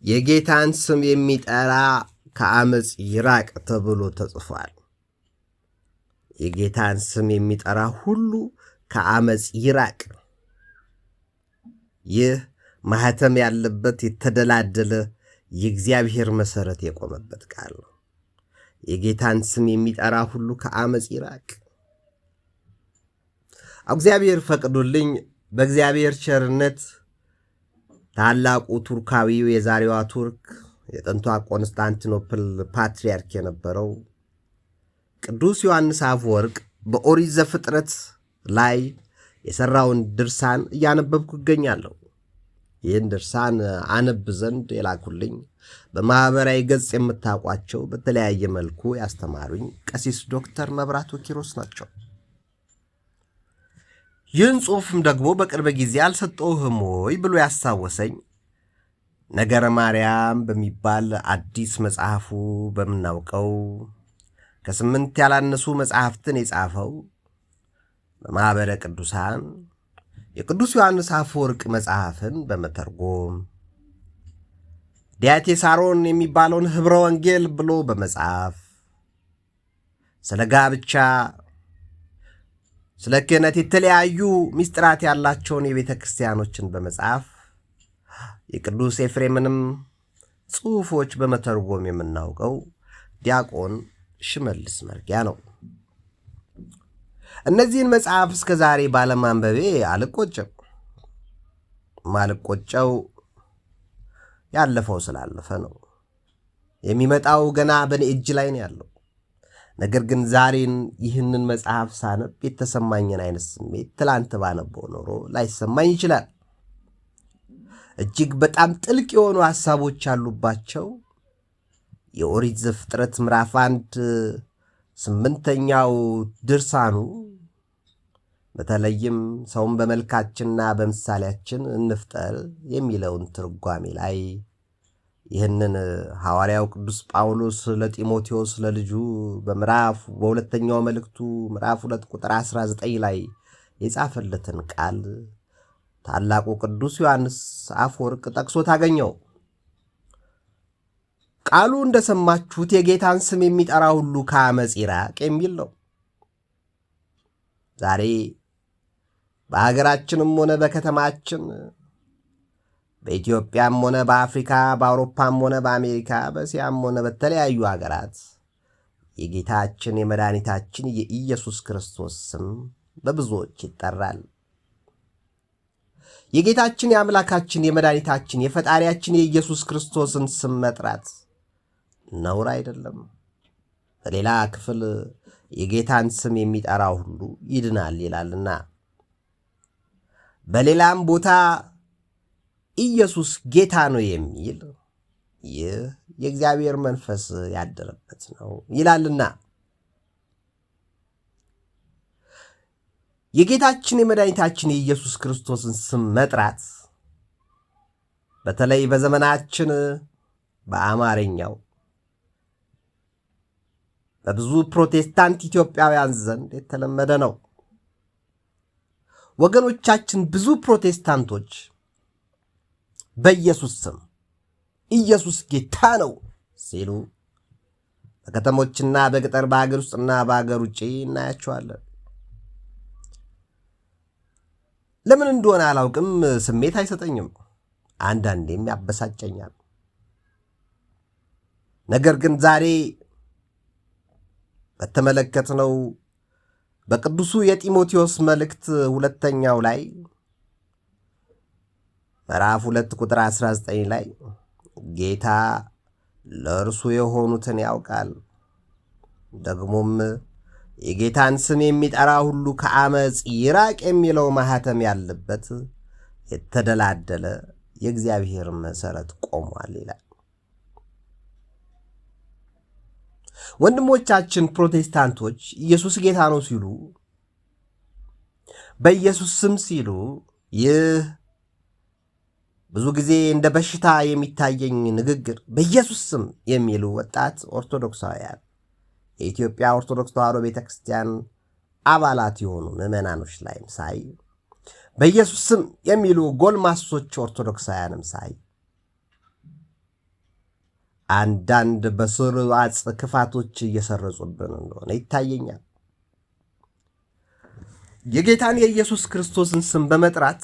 የጌታን ስም የሚጠራ ከአመፅ ይራቅ ተብሎ ተጽፏል። የጌታን ስም የሚጠራ ሁሉ ከአመፅ ይራቅ። ይህ ማህተም ያለበት የተደላደለ የእግዚአብሔር መሰረት የቆመበት ቃል ነው። የጌታን ስም የሚጠራ ሁሉ ከአመፅ ይራቅ። እግዚአብሔር ፈቅዶልኝ በእግዚአብሔር ቸርነት ታላቁ ቱርካዊው የዛሬዋ ቱርክ የጥንቷ ቆንስታንቲኖፕል ፓትርያርክ የነበረው ቅዱስ ዮሐንስ አፈወርቅ በኦሪት ዘፍጥረት ላይ የሰራውን ድርሳን እያነበብኩ እገኛለሁ። ይህን ድርሳን አነብ ዘንድ የላኩልኝ በማኅበራዊ ገጽ የምታውቋቸው በተለያየ መልኩ ያስተማሩኝ ቀሲስ ዶክተር መብራቱ ኪሮስ ናቸው። ይህን ጽሑፍም ደግሞ በቅርብ ጊዜ አልሰጠውህም ወይ ብሎ ያስታወሰኝ ነገረ ማርያም በሚባል አዲስ መጽሐፉ በምናውቀው ከ8 ያላነሱ መጽሐፍትን የጻፈው በማኅበረ ቅዱሳን የቅዱስ ዮሐንስ አፈወርቅ መጽሐፍን በመተርጎም ዲያቴሳሮን የሚባለውን ኅብረ ወንጌል ብሎ በመጽሐፍ ስለ ጋብቻ፣ ስለ ክህነት የተለያዩ ምስጢራት ያላቸውን የቤተ ክርስቲያኖችን በመጽሐፍ የቅዱስ ኤፍሬምንም ጽሑፎች በመተርጎም የምናውቀው ዲያቆን ሽመልስ መርጊያ ነው። እነዚህን መጽሐፍ እስከ ዛሬ ባለማንበቤ አልቆጨም። ማልቆጨው ያለፈው ስላለፈ ነው። የሚመጣው ገና በኔ እጅ ላይ ነው ያለው። ነገር ግን ዛሬን ይህንን መጽሐፍ ሳነብ የተሰማኝን አይነት ስሜት ትላንት ባነበው ኖሮ ላይሰማኝ ይችላል። እጅግ በጣም ጥልቅ የሆኑ ሐሳቦች ያሉባቸው የኦሪት ዘፍጥረት ምዕራፍ 1 8ኛው ድርሳኑ በተለይም ሰውን በመልካችንና በምሳሌያችን እንፍጠር የሚለውን ትርጓሜ ላይ ይህንን ሐዋርያው ቅዱስ ጳውሎስ ለጢሞቴዎስ ለልጁ በሁለተኛው መልእክቱ ምዕራፍ 2 ቁጥር 19 ላይ የጻፈለትን ቃል ታላቁ ቅዱስ ዮሐንስ አፈወርቅ ጠቅሶ ታገኘው። ቃሉ እንደሰማችሁት የጌታን ስም የሚጠራ ሁሉ ከአመፅ ይራቅ የሚል ነው። ዛሬ በሀገራችንም ሆነ በከተማችን በኢትዮጵያም ሆነ በአፍሪካ፣ በአውሮፓም ሆነ በአሜሪካ፣ በእስያም ሆነ በተለያዩ ሀገራት የጌታችን የመድኃኒታችን የኢየሱስ ክርስቶስ ስም በብዙዎች ይጠራል። የጌታችን የአምላካችን የመድኃኒታችን የፈጣሪያችን የኢየሱስ ክርስቶስን ስም መጥራት ነውር አይደለም። በሌላ ክፍል የጌታን ስም የሚጠራ ሁሉ ይድናል ይላልና፣ በሌላም ቦታ ኢየሱስ ጌታ ነው የሚል ይህ የእግዚአብሔር መንፈስ ያደረበት ነው ይላልና፣ የጌታችን የመድኃኒታችን የኢየሱስ ክርስቶስን ስም መጥራት በተለይ በዘመናችን በአማርኛው በብዙ ፕሮቴስታንት ኢትዮጵያውያን ዘንድ የተለመደ ነው። ወገኖቻችን ብዙ ፕሮቴስታንቶች በኢየሱስ ስም ኢየሱስ ጌታ ነው ሲሉ በከተሞችና በገጠር በአገር ውስጥና በአገር ውጭ እናያቸዋለን። ለምን እንደሆነ አላውቅም፣ ስሜት አይሰጠኝም፣ አንዳንዴም ያበሳጨኛል። ነገር ግን ዛሬ በተመለከትነው በቅዱሱ የጢሞቴዎስ መልእክት ሁለተኛው ላይ ምዕራፍ 2 ቁጥር 19 ላይ ጌታ ለእርሱ የሆኑትን ያውቃል፣ ደግሞም የጌታን ስም የሚጠራ ሁሉ ከአመፅ ይራቅ የሚለው ማህተም ያለበት የተደላደለ የእግዚአብሔር መሰረት ቆሟል ይላል። ወንድሞቻችን ፕሮቴስታንቶች ኢየሱስ ጌታ ነው ሲሉ፣ በኢየሱስ ስም ሲሉ፣ ይህ ብዙ ጊዜ እንደ በሽታ የሚታየኝ ንግግር በኢየሱስ ስም የሚሉ ወጣት ኦርቶዶክሳውያን የኢትዮጵያ ኦርቶዶክስ ተዋሕዶ ቤተክርስቲያን አባላት የሆኑ ምዕመናኖች ላይም ሳይ፣ በኢየሱስ ስም የሚሉ ጎልማሶች ኦርቶዶክሳውያንም ሳይ አንዳንድ በስርዓት ክፋቶች እየሰረጹብን እንደሆነ ይታየኛል። የጌታን የኢየሱስ ክርስቶስን ስም በመጥራት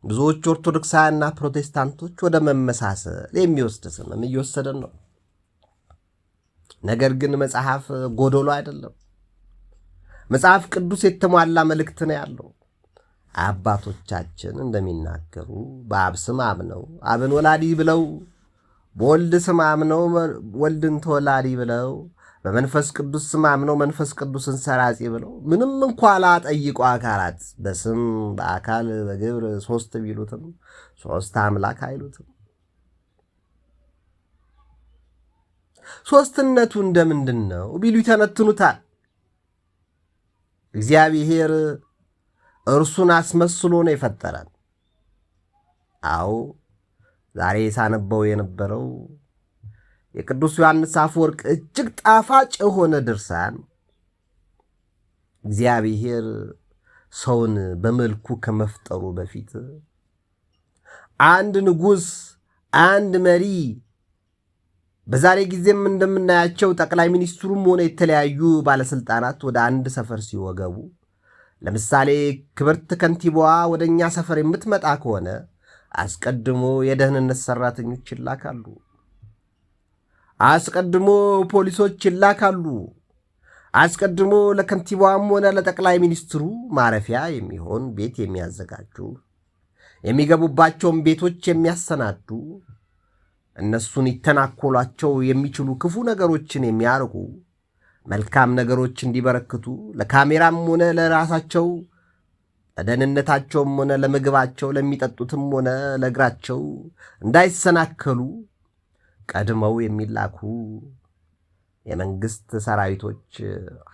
ብዙዎች ኦርቶዶክሳውያንና ፕሮቴስታንቶች ወደ መመሳሰል የሚወስድ ስምም እየወሰደን ነው። ነገር ግን መጽሐፍ ጎዶሎ አይደለም። መጽሐፍ ቅዱስ የተሟላ መልእክት ነው ያለው። አባቶቻችን እንደሚናገሩ በአብ ስም አምነው አብን ወላዲ ብለው፣ በወልድ ስም አምነው ወልድን ተወላዲ ብለው፣ በመንፈስ ቅዱስ ስም አምነው መንፈስ ቅዱስን ሰራጺ ብለው ምንም እንኳ ላጠይቁ አካላት በስም በአካል በግብር ሶስት ቢሉትም ሶስት አምላክ አይሉትም። ሶስትነቱ እንደምንድን ነው ቢሉ ይተነትኑታል። እግዚአብሔር እርሱን አስመስሎ ነው የፈጠረን። አዎ ዛሬ ሳነበው የነበረው የቅዱስ ዮሐንስ አፈወርቅ እጅግ ጣፋጭ የሆነ ድርሳን እግዚአብሔር ሰውን በመልኩ ከመፍጠሩ በፊት አንድ ንጉሥ፣ አንድ መሪ፣ በዛሬ ጊዜም እንደምናያቸው ጠቅላይ ሚኒስትሩም ሆነ የተለያዩ ባለስልጣናት ወደ አንድ ሰፈር ሲወገቡ፣ ለምሳሌ ክብርት ከንቲባዋ ወደ እኛ ሰፈር የምትመጣ ከሆነ አስቀድሞ የደህንነት ሰራተኞች ይላካሉ። አስቀድሞ ፖሊሶች ይላካሉ። አስቀድሞ ለከንቲባዋም ሆነ ለጠቅላይ ሚኒስትሩ ማረፊያ የሚሆን ቤት የሚያዘጋጁ፣ የሚገቡባቸውን ቤቶች የሚያሰናዱ፣ እነሱን ይተናኮሏቸው የሚችሉ ክፉ ነገሮችን የሚያርቁ፣ መልካም ነገሮች እንዲበረክቱ ለካሜራም ሆነ ለራሳቸው ለደህንነታቸውም ሆነ ለምግባቸው ለሚጠጡትም ሆነ ለእግራቸው እንዳይሰናከሉ ቀድመው የሚላኩ የመንግስት ሰራዊቶች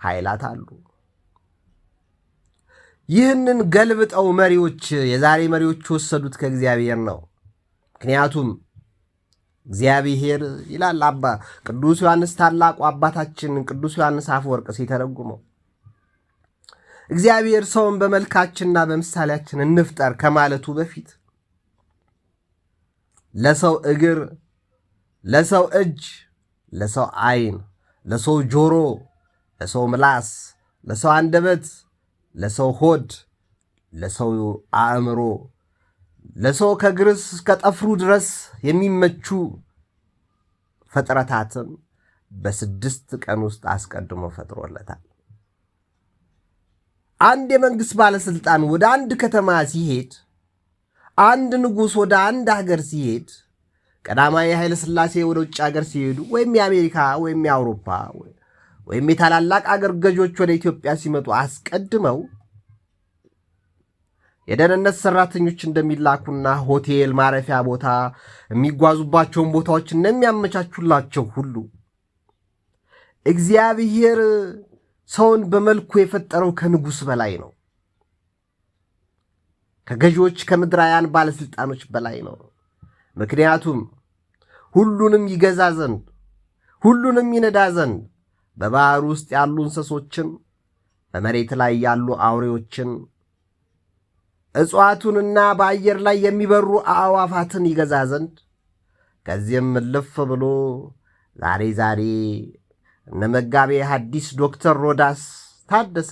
ኃይላት አሉ። ይህንን ገልብጠው መሪዎች የዛሬ መሪዎች ወሰዱት ከእግዚአብሔር ነው። ምክንያቱም እግዚአብሔር ይላል ቅዱስ ዮሐንስ ታላቁ አባታችን ቅዱስ ዮሐንስ አፈወርቅ ሲተረጉመው እግዚአብሔር ሰውን በመልካችንና በምሳሌያችን እንፍጠር ከማለቱ በፊት ለሰው እግር፣ ለሰው እጅ፣ ለሰው ዓይን፣ ለሰው ጆሮ፣ ለሰው ምላስ፣ ለሰው አንደበት፣ ለሰው ሆድ፣ ለሰው አእምሮ፣ ለሰው ከግርስ እስከ ጠፍሩ ድረስ የሚመቹ ፍጥረታትን በ6 ቀን ውስጥ አስቀድሞ ፈጥሮለታል። አንድ የመንግስት ባለስልጣን ወደ አንድ ከተማ ሲሄድ፣ አንድ ንጉሥ ወደ አንድ ሀገር ሲሄድ፣ ቀዳማዊ ኃይለ ሥላሴ ወደ ውጭ ሀገር ሲሄዱ፣ ወይም የአሜሪካ ወይም የአውሮፓ ወይም የታላላቅ አገር ገዦች ወደ ኢትዮጵያ ሲመጡ አስቀድመው የደህንነት ሰራተኞች እንደሚላኩና ሆቴል፣ ማረፊያ ቦታ፣ የሚጓዙባቸውን ቦታዎች እንደሚያመቻቹላቸው ሁሉ እግዚአብሔር ሰውን በመልኩ የፈጠረው ከንጉሥ በላይ ነው። ከገዢዎች ከምድራውያን ባለስልጣኖች በላይ ነው። ምክንያቱም ሁሉንም ይገዛ ዘንድ ሁሉንም ይነዳ ዘንድ በባህር ውስጥ ያሉ እንስሶችን፣ በመሬት ላይ ያሉ አውሬዎችን፣ እጽዋቱንና በአየር ላይ የሚበሩ አዕዋፋትን ይገዛ ዘንድ ከዚህም እልፍ ብሎ ዛሬ እነ መጋቤ ሐዲስ ዶክተር ሮዳስ ታደሰ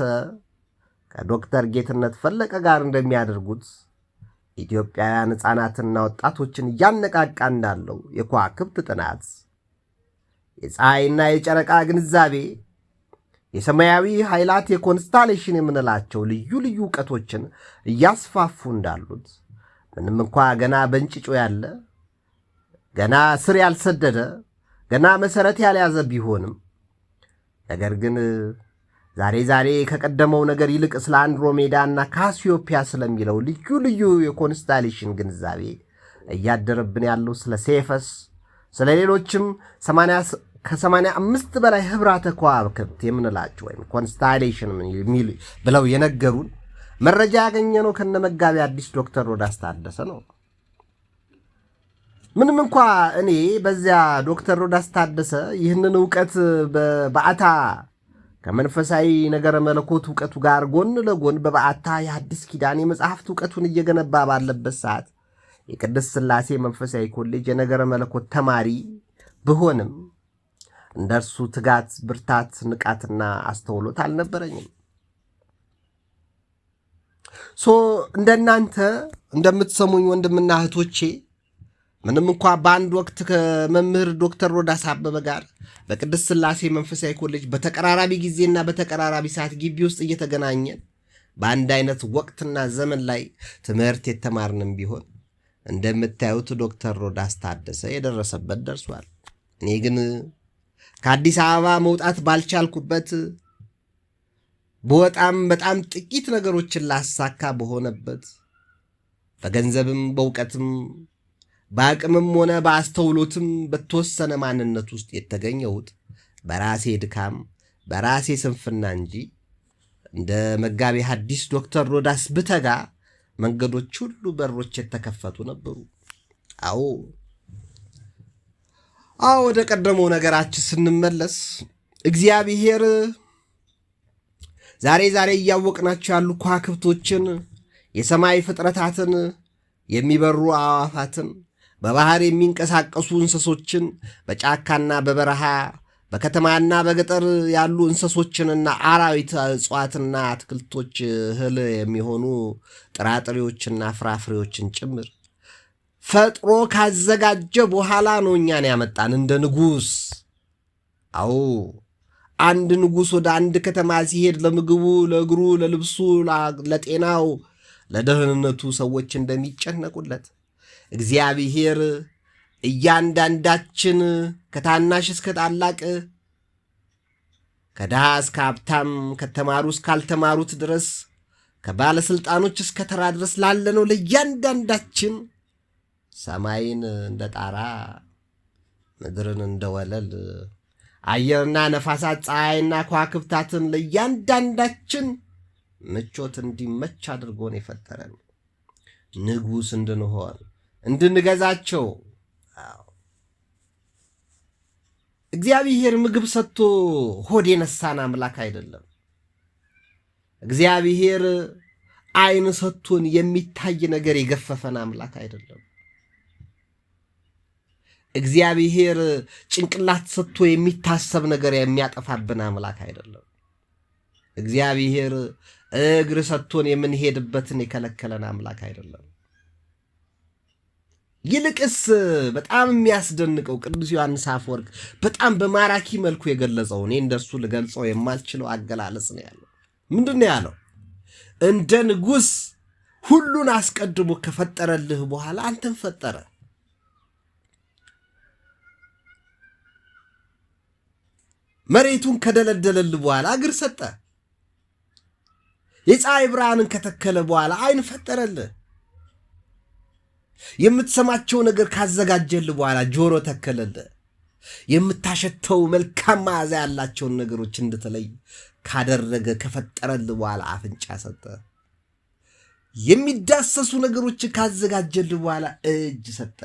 ከዶክተር ጌትነት ፈለቀ ጋር እንደሚያደርጉት ኢትዮጵያውያን ሕፃናትና ወጣቶችን እያነቃቃ እንዳለው የከዋክብት ጥናት፣ የፀሐይና የጨረቃ ግንዛቤ፣ የሰማያዊ ኃይላት የኮንስታሌሽን የምንላቸው ልዩ ልዩ ዕውቀቶችን እያስፋፉ እንዳሉት ምንም እንኳ ገና በእንጭጮ ያለ ገና ስር ያልሰደደ ገና መሠረት ያልያዘ ቢሆንም ነገር ግን ዛሬ ከቀደመው ነገር ይልቅ ስለ አንድሮሜዳና ካሲዮፒያ ስለሚለው ልዩ ልዩ የኮንስታሌሽን ግንዛቤ እያደረብን ያለው ስለ ሴፈስ ስለ ሌሎችም 85 በላይ ህብራተ ከዋክብት የምንላቸው ወይም ኮንስታሌሽን ብለው የነገሩን መረጃ ያገኘነው ከነ መጋቤ ሐዲስ ዶክተር ሮዳስ ታደሰ ነው። ምንም እንኳ እኔ በዚያ ዶክተር ሮዳስ ታደሰ ይህንን ዕውቀት በበዓታ ከመንፈሳዊ ነገረ መለኮት ዕውቀቱ ጋር ጎን ለጎን በበዓታ የሐዲስ ኪዳን የመጽሐፍት ዕውቀቱን እየገነባ ባለበት ሰዓት የቅድስት ሥላሴ መንፈሳዊ ኮሌጅ የነገረ መለኮት ተማሪ ብሆንም እንደርሱ ትጋት፣ ብርታት፣ ንቃትና አስተውሎት አልነበረኝም። እንደናንተ እንደምትሰሙኝ ወንድምና እህቶቼ ምንም እንኳ በአንድ ወቅት ከመምህር ዶክተር ሮዳስ አበበ ጋር በቅድስት ሥላሴ መንፈሳዊ ኮሌጅ በተቀራራቢ ጊዜና በተቀራራቢ ሰዓት ግቢ ውስጥ እየተገናኘን በአንድ አይነት ወቅትና ዘመን ላይ ትምህርት የተማርንም ቢሆን እንደምታዩት ዶክተር ሮዳስ ታደሰ የደረሰበት ደርሷል። እኔ ግን ከአዲስ አበባ መውጣት ባልቻልኩበት በጣም ጥቂት ነገሮችን ላሳካ በሆነበት በገንዘብም በእውቀትም በአቅምም ሆነ በአስተውሎትም በተወሰነ ማንነት ውስጥ የተገኘሁት በራሴ ድካም በራሴ ስንፍና እንጂ እንደ መጋቤ ሐዲስ ዶክተር ሮዳስ ብተጋ መንገዶች ሁሉ በሮች የተከፈቱ ነበሩ። ወደ ቀደመው ነገራችን ስንመለስ እግዚአብሔር ዛሬ እያወቅናቸው ያሉ ከዋክብቶችን፣ የሰማይ ፍጥረታትን፣ የሚበሩ አዕዋፋትን፣ በባህር የሚንቀሳቀሱ እንስሶችን፣ በጫካና በበረሃ በከተማና በገጠር ያሉ እንስሶችንና አራዊት፣ እጽዋትና አትክልቶች፣ እህል የሚሆኑ ጥራጥሬዎችና ፍራፍሬዎችን ጭምር ፈጥሮ ካዘጋጀ በኋላ ነው እኛን ያመጣን እንደ ንጉሥ። አንድ ንጉሥ ወደ አንድ ከተማ ሲሄድ ለምግቡ፣ ለእግሩ፣ ለልብሱ፣ ለጤናው፣ ለደህንነቱ ሰዎች እንደሚጨነቁለት እግዚአብሔር እያንዳንዳችን ከታናሽ እስከ ታላቅ ከድሃ እስከ ሀብታም ከተማሩ እስካልተማሩት ድረስ ከባለሥልጣኖች እስከ ተራ ድረስ ላለነው ለእያንዳንዳችን ሰማይን እንደ ጣራ ምድርን እንደ ወለል አየርና ነፋሳት ፀሐይና ከዋክብታትን ለእያንዳንዳችን ምቾት እንዲመች አድርጎን የፈጠረን ንጉሥ እንድንሆን እንድንገዛቸው። እግዚአብሔር ምግብ ሰጥቶ ሆድ የነሳን አምላክ አይደለም። እግዚአብሔር ዓይን ሰጥቶን የሚታይ ነገር የገፈፈን አምላክ አይደለም። እግዚአብሔር ጭንቅላት ሰጥቶ የሚታሰብ ነገር የሚያጠፋብን አምላክ አይደለም። እግዚአብሔር እግር ሰጥቶን የምንሄድበትን የከለከለን አምላክ አይደለም። ይልቅስ በጣም የሚያስደንቀው ቅዱስ ዮሐንስ አፈወርቅ በጣም በማራኪ መልኩ የገለጸው እኔ እንደሱ ልገልጸው የማልችለው አገላለጽ ነው ያለው። ምንድን ነው ያለው? እንደ ንጉሥ ሁሉን አስቀድሞ ከፈጠረልህ በኋላ አንተን ፈጠረ። መሬቱን ከደለደለልህ በኋላ እግር ሰጠ። የፀሐይ ብርሃንን ከተከለ በኋላ ዓይን ፈጠረልህ። የምትሰማቸው ነገር ካዘጋጀልህ በኋላ ጆሮ ተከለልህ። የምታሸተው መልካም መዓዛ ያላቸውን ነገሮች እንድትለይ ካደረገ ከፈጠረልህ በኋላ አፍንጫ ሰጠ። የሚዳሰሱ ነገሮች ካዘጋጀልህ በኋላ እጅ ሰጠ።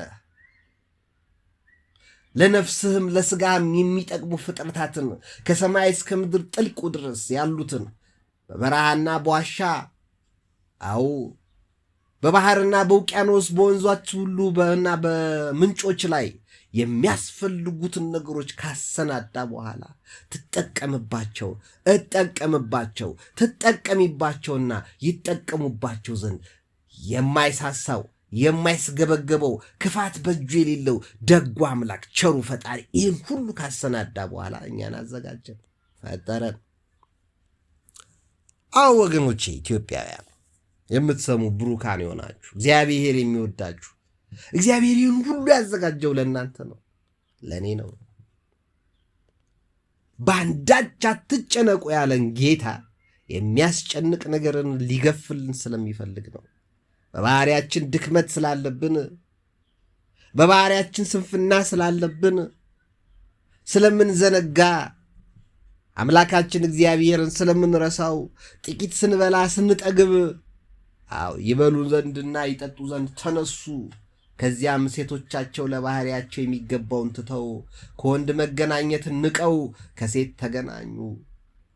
ለነፍስህም ለስጋም የሚጠቅሙ ፍጥረታትን ከሰማይ እስከ ምድር ጥልቁ ድረስ ያሉትን በበረሃና በዋሻ በባህርና በውቅያኖስ በወንዞች ሁሉ እና በምንጮች ላይ የሚያስፈልጉትን ነገሮች ካሰናዳ በኋላ ትጠቀምባቸው፣ እጠቀምባቸው፣ ትጠቀሚባቸውና ይጠቀሙባቸው ዘንድ የማይሳሳው የማይስገበገበው ክፋት በእጁ የሌለው ደጉ አምላክ ቸሩ ፈጣሪ ይህን ሁሉ ካሰናዳ በኋላ እኛን አዘጋጀን፣ ፈጠረን። ወገኖቼ ኢትዮጵያውያን የምትሰሙ ብሩካን የሆናችሁ እግዚአብሔር የሚወዳችሁ እግዚአብሔር ይህን ሁሉ ያዘጋጀው ለእናንተ ነው፣ ለእኔ ነው። በአንዳች አትጨነቁ ያለን ጌታ የሚያስጨንቅ ነገርን ሊገፍልን ስለሚፈልግ ነው። በባህሪያችን ድክመት ስላለብን፣ በባህሪያችን ስንፍና ስላለብን፣ ስለምንዘነጋ አምላካችን እግዚአብሔርን ስለምንረሳው ጥቂት ስንበላ ስንጠግብ ይበሉ ዘንድና ይጠጡ ዘንድ ተነሱ። ከዚያም ሴቶቻቸው ለባህሪያቸው የሚገባውን ትተው ከወንድ መገናኘትን ንቀው ከሴት ተገናኙ።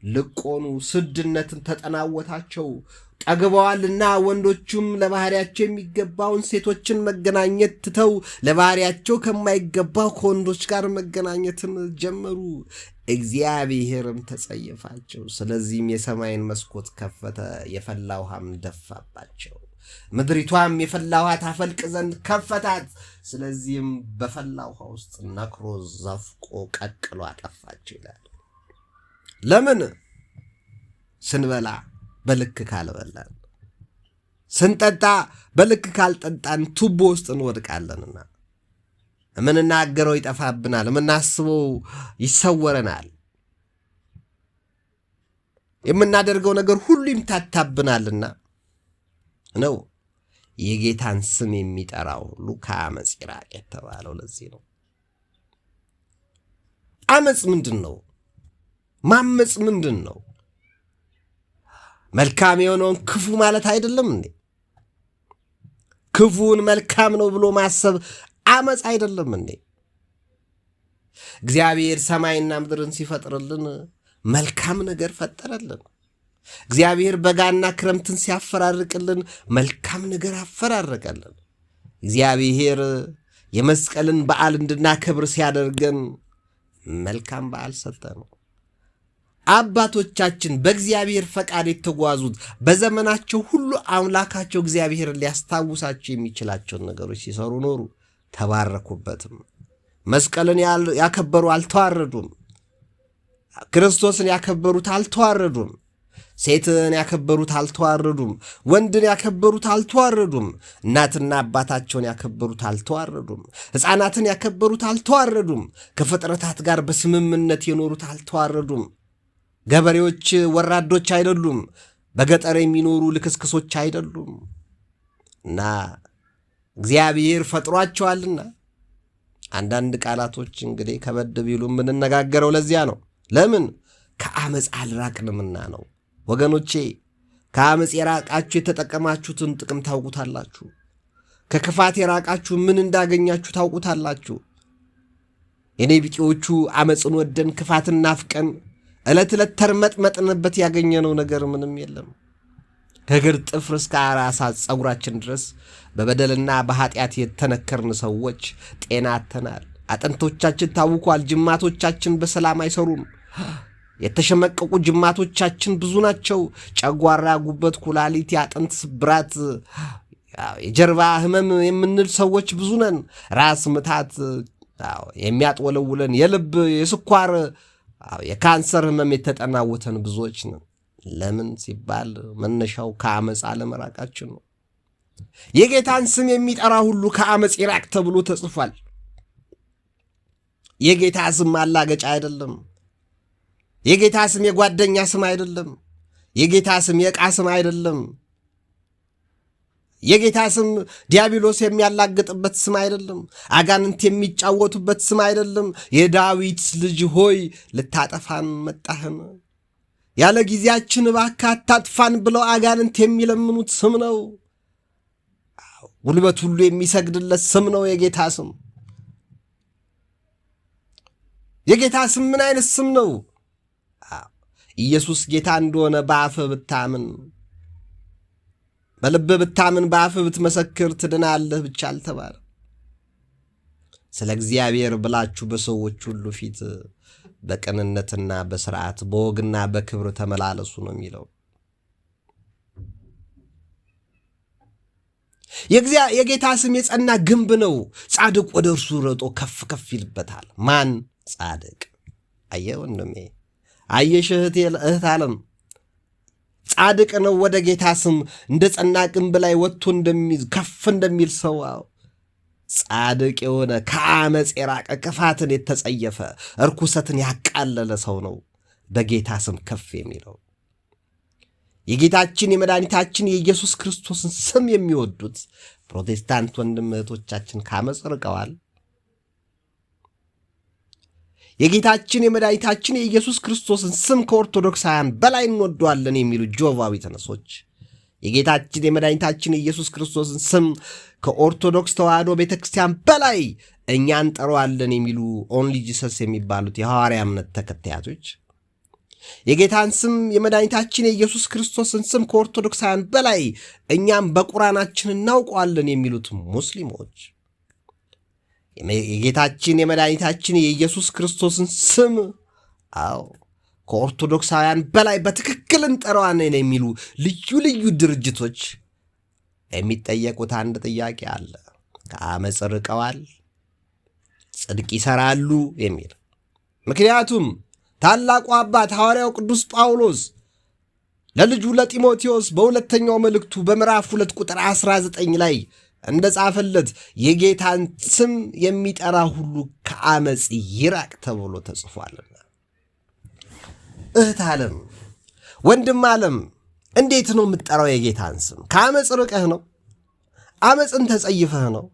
ልቆኑ ስድነትን ተጠናወታቸው። ጠግበዋልና ወንዶቹም ለባህሪያቸው የሚገባውን ሴቶችን መገናኘት ትተው ለባህሪያቸው ከማይገባው ከወንዶች ጋር መገናኘትን ጀመሩ። እግዚአብሔርም ተጸየፋቸው። ስለዚህም የሰማይን መስኮት ከፈተ፣ የፈላ ውሃም ደፋባቸው። ምድሪቷም የፈላ ውሃ ታፈልቅ ዘንድ ከፈታት። ስለዚህም በፈላ ውሃ ውስጥ ነክሮ ዘፍቆ ቀቅሎ አጠፋቸው ይላል። ለምን? ስንበላ በልክ ካልበላን፣ ስንጠጣ በልክ ካልጠጣን ቱቦ ውስጥ እንወድቃለንና የምንናገረው ይጠፋብናል፣ የምናስበው ይሰወረናል፣ የምናደርገው ነገር ሁሉ ይምታታብናልና ነው የጌታን ስም የሚጠራው ሁሉ ከአመፅ ይራቅ የተባለው ለዚህ ነው። አመፅ ምንድን ነው? ማመፅ ምንድን ነው? መልካም የሆነውን ክፉ ማለት አይደለም እንዴ? ክፉን መልካም ነው ብሎ ማሰብ አመፅ አይደለም እንዴ? እግዚአብሔር ሰማይና ምድርን ሲፈጥርልን መልካም ነገር ፈጠረልን። እግዚአብሔር በጋና ክረምትን ሲያፈራርቅልን መልካም ነገር አፈራረቀልን። እግዚአብሔር የመስቀልን በዓል እንድናከብር ሲያደርገን መልካም በዓል ሰጠን። አባቶቻችን በእግዚአብሔር ፈቃድ የተጓዙት በዘመናቸው ሁሉ አምላካቸው እግዚአብሔርን ሊያስታውሳቸው የሚችላቸውን ነገሮች ሲሰሩ ኖሩ፣ ተባረኩበትም። መስቀልን ያከበሩ አልተዋረዱም። ክርስቶስን ያከበሩት አልተዋረዱም። ሴትን ያከበሩት አልተዋረዱም። ወንድን ያከበሩት አልተዋረዱም። እናትና አባታቸውን ያከበሩት አልተዋረዱም። ሕፃናትን ያከበሩት አልተዋረዱም። ከፍጥረታት ጋር በስምምነት የኖሩት አልተዋረዱም። ገበሬዎች ወራዶች አይደሉም። በገጠር የሚኖሩ ልክስክሶች አይደሉም። እና እግዚአብሔር ፈጥሯቸዋልና አንዳንድ ቃላቶች እንግዲህ ከበድ ቢሉ የምንነጋገረው ለዚያ ነው። ለምን? ከአመፅ አልራቅንምና ነው። ወገኖቼ ከአመፅ የራቃችሁ የተጠቀማችሁትን ጥቅም ታውቁታላችሁ። ከክፋት የራቃችሁ ምን እንዳገኛችሁ ታውቁታላችሁ። የኔ ቢጤዎቹ አመፅን ወደን ክፋትን ናፍቀን ዕለት ዕለት ተርመጥመጥንበት ያገኘነው ነገር ምንም የለም። ከእግር ጥፍር እስከ ራስ ፀጉራችን ድረስ በበደልና በኃጢአት የተነከርን ሰዎች ጤና አጥተናል። አጥንቶቻችን ታውኳል። ጅማቶቻችን በሰላም አይሰሩም። የተሸመቀቁ ጅማቶቻችን ብዙ ናቸው። ጨጓራ፣ ጉበት፣ ኩላሊት፣ የአጥንት ስብራት፣ የጀርባ ህመም የምንል ሰዎች ብዙ ነን። ራስ ምታት የሚያጥወለውለን፣ የልብ የስኳር የካንሰር ህመም የተጠናወተን ብዙዎች ነን። ለምን ሲባል መነሻው ከአመፅ አለመራቃችን ነው። የጌታን ስም የሚጠራ ሁሉ ከአመፅ ይራቅ ተብሎ ተጽፏል። የጌታ ስም ማላገጫ አይደለም። የጌታ ስም የጓደኛ ስም አይደለም። የጌታ ስም የዕቃ ስም አይደለም። የጌታ ስም ዲያብሎስ የሚያላግጥበት ስም አይደለም። አጋንንት የሚጫወቱበት ስም አይደለም። የዳዊት ልጅ ሆይ ልታጠፋን መጣህን? ያለ ጊዜያችን እባክህ አታጥፋን ብለው አጋንንት የሚለምኑት ስም ነው። ጉልበት ሁሉ የሚሰግድለት ስም ነው የጌታ ስም። የጌታ ስም ምን አይነት ስም ነው? ኢየሱስ ጌታ እንደሆነ በአፍህ ብታምን፣ በልብህ ብታምን፣ በአፍህ ብትመሰክር ትድናለህ ብቻ አልተባለ። ስለ እግዚአብሔር ብላችሁ በሰዎች ሁሉ ፊት በቅንነትና በስርዓት በወግና በክብር ተመላለሱ ነው የሚለው። የጌታ ስም የጸና ግንብ ነው። ጻድቅ ወደ እርሱ ሮጦ ከፍ ከፍ ይልበታል። ማን? ጻድቅ። አየህ ወንድሜ፣ አየሽ እህት ዓለም፣ ጻድቅ ነው ወደ ጌታ ስም እንደ ጸና ግንብ ላይ ወጥቶ ከፍ እንደሚል ሰው ጻድቅ የሆነ ከአመፅ የራቀ ክፋትን የተጸየፈ እርኩሰትን ያቃለለ ሰው ነው በጌታ ስም ከፍ የሚለው። የጌታችን የመድኃኒታችን የኢየሱስ ክርስቶስን ስም የሚወዱት ፕሮቴስታንት ወንድም እህቶቻችን ከአመፅ ርቀዋል። የጌታችን የመድኃኒታችን የኢየሱስ ክርስቶስን ስም ከኦርቶዶክሳውያን በላይ እንወደዋለን የሚሉ ጆቫዊ ተነሶች የጌታችን የመድኃኒታችን የኢየሱስ ክርስቶስን ስም ከኦርቶዶክስ ተዋሕዶ ቤተክርስቲያን በላይ እኛ እንጠራዋለን የሚሉ ኦንሊ ጂሰስ የሚባሉት የሐዋርያ እምነት ተከታዮች የጌታን ስም የመድኃኒታችን የኢየሱስ ክርስቶስን ስም ከኦርቶዶክሳውያን በላይ እኛም በቁርአናችን እናውቀዋለን የሚሉት ሙስሊሞች የጌታችን የመድኃኒታችን የኢየሱስ ክርስቶስን ስም ከኦርቶዶክሳውያን በላይ በትክክል እንጠራዋለን የሚሉ ልዩ ልዩ ድርጅቶች የሚጠየቁት አንድ ጥያቄ አለ። ከአመፅ ርቀዋል፣ ጽድቅ ይሰራሉ የሚል። ምክንያቱም ታላቁ አባት ሐዋርያው ቅዱስ ጳውሎስ ለልጁ ለጢሞቴዎስ በሁለተኛው መልእክቱ በምዕራፍ 2 ቁጥር 19 ላይ እንደ ጻፈለት የጌታን ስም የሚጠራ ሁሉ ከአመፅ ይራቅ ተብሎ ተጽፏልና። እህት ዓለም፣ ወንድም ዓለም እንዴት ነው የምትጠራው የጌታን ስም? ከአመፅ ርቀህ ነው? አመፅን ተጸይፈህ ነው?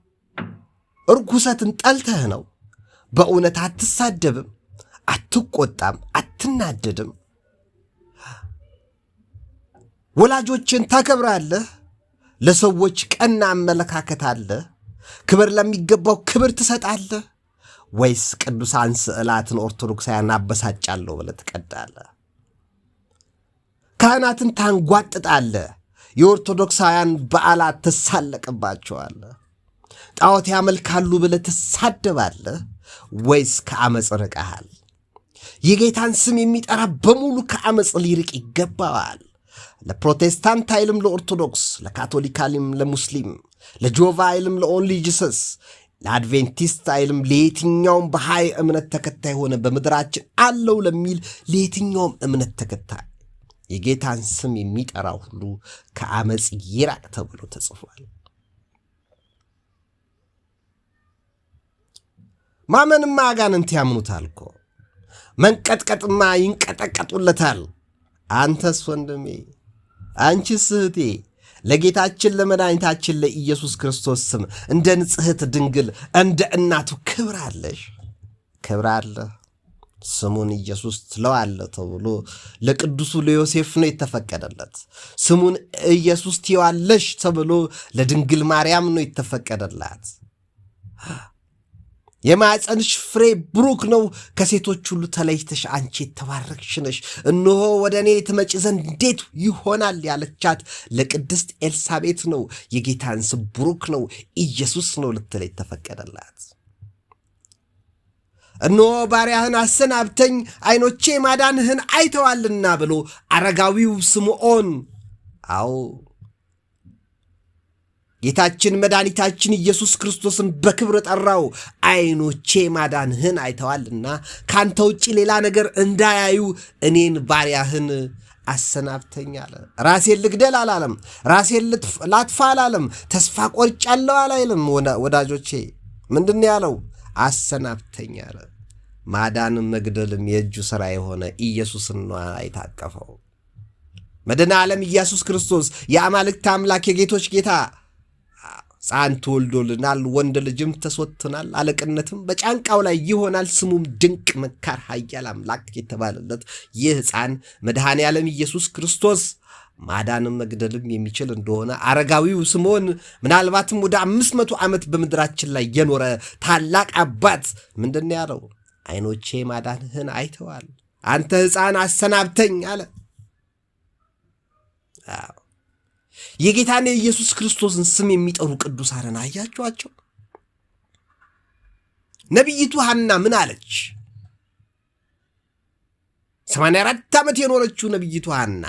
እርኩሰትን ጠልተህ ነው? በእውነት አትሳደብም፣ አትቆጣም፣ አትናደድም? ወላጆችን ታከብራለህ? ለሰዎች ቀና አመለካከት አለህ? ክብር ለሚገባው ክብር ትሰጣለህ? ወይስ ቅዱሳን ስዕላትን ኦርቶዶክሳውያን አበሳጫለሁ ብለህ ትቀዳለህ? ካህናትን ታንጓጥጣለህ? የኦርቶዶክሳውያን በዓላት ትሳለቅባቸዋለህ? ጣዖት ያመልካሉ ብለህ ትሳደባለህ? ወይስ ከአመፅ ርቀሃል? የጌታን ስም የሚጠራ በሙሉ ከአመፅ ሊርቅ ይገባዋል። ለፕሮቴስታንት አይልም ለኦርቶዶክስ፣ ለካቶሊክ አይልም ለሙስሊም፣ ለጆቫ አይልም ለኦንሊ ጂሰስ፣ ለአድቬንቲስት አይልም ለየትኛውም በሃይ እምነት ተከታይ ሆነ በምድራችን አለው ለሚል ለየትኛውም እምነት ተከታይ የጌታን ስም የሚጠራ ሁሉ ከአመፅ ይራቅ ተብሎ ተጽፏል። ማመንማ አጋንንት ያምኑታል እኮ፣ መንቀጥቀጥማ ይንቀጠቀጡለታል። አንተስ ወንድሜ፣ አንቺስ እህቴ ለጌታችን ለመድኃኒታችን ለኢየሱስ ክርስቶስ ስም እንደ ንጽሕት ድንግል እንደ እናቱ ክብር አለሽ? ክብር አለ። ስሙን ኢየሱስ ትለዋለህ ተብሎ ለቅዱሱ ለዮሴፍ ነው የተፈቀደለት። ስሙን ኢየሱስ ትይዋለሽ ተብሎ ለድንግል ማርያም ነው የተፈቀደላት። የማኅፀንሽ ፍሬ ብሩክ ነው፣ ከሴቶች ሁሉ ተለይተሽ አንቺ የተባረክሽ ነሽ፣ እነሆ ወደ እኔ ትመጪ ዘንድ እንዴት ይሆናል ያለቻት ለቅድስት ኤልሳቤት ነው። የጌታን ስም ብሩክ ነው ኢየሱስ ነው ልትለይ ተፈቀደላት። እነሆ ባሪያህን አሰናብተኝ፣ ዓይኖቼ ማዳንህን አይተዋልና ብሎ አረጋዊው ስምዖን ጌታችን መድኃኒታችን ኢየሱስ ክርስቶስን በክብር ጠራው። ዓይኖቼ ማዳንህን አይተዋልና ካንተ ውጭ ሌላ ነገር እንዳያዩ እኔን ባሪያህን አሰናብተኝ አለ። ራሴን ልግደል አላለም። ራሴን ላጥፋ አላለም። ተስፋ ቆርጫለሁ አላለም። ወዳጆቼ ምንድን ያለው? አሰናብተኝ አለ። ማዳንም መግደልም የእጁ ሥራ የሆነ ኢየሱስን ነው አይታቀፈው። መድኃኔ ዓለም ኢየሱስ ክርስቶስ የአማልክት አምላክ የጌቶች ጌታ ሕፃን ተወልዶልናል፣ ወንድ ልጅም ተሰጥቶናል፣ አለቅነትም በጫንቃው ላይ ይሆናል፣ ስሙም ድንቅ መካር ኃያል አምላክ የተባለለት ይህ ሕፃን መድኃኔ ዓለም ኢየሱስ ክርስቶስ ማዳንም መግደልም የሚችል እንደሆነ አረጋዊው ስምዖን ምናልባትም ወደ 500 ዓመት በምድራችን ላይ የኖረ ታላቅ አባት ምንድን ያለው? ዓይኖቼ ማዳንህን አይተዋል፣ አንተ ሕፃን አሰናብተኝ አለ። የጌታን የኢየሱስ ክርስቶስን ስም የሚጠሩ ቅዱሳንን አያችኋቸው? ነቢይቱ ሐና ምን አለች? 84 ዓመት የኖረችው ነቢይቱ ሐና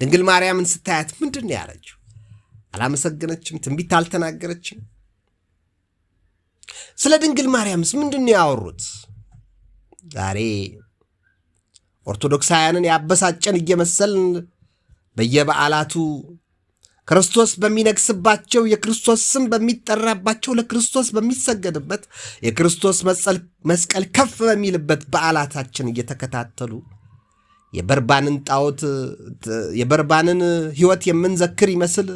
ድንግል ማርያምን ስታያት ምንድን ነው ያለችው? አላመሰገነችም፣ ትንቢት አልተናገረችም። ስለ ድንግል ማርያምስ ምንድን ነው ያወሩት? ዛሬ ኦርቶዶክሳውያንን ያበሳጨን እየመሰልን በየበዓላቱ ክርስቶስ በሚነግስባቸው የክርስቶስ ስም በሚጠራባቸው ለክርስቶስ በሚሰገድበት የክርስቶስ መስቀል ከፍ በሚልበት በዓላታችን እየተከታተሉ የበርባንን ጣዖት የበርባንን ሕይወት የምንዘክር ይመስል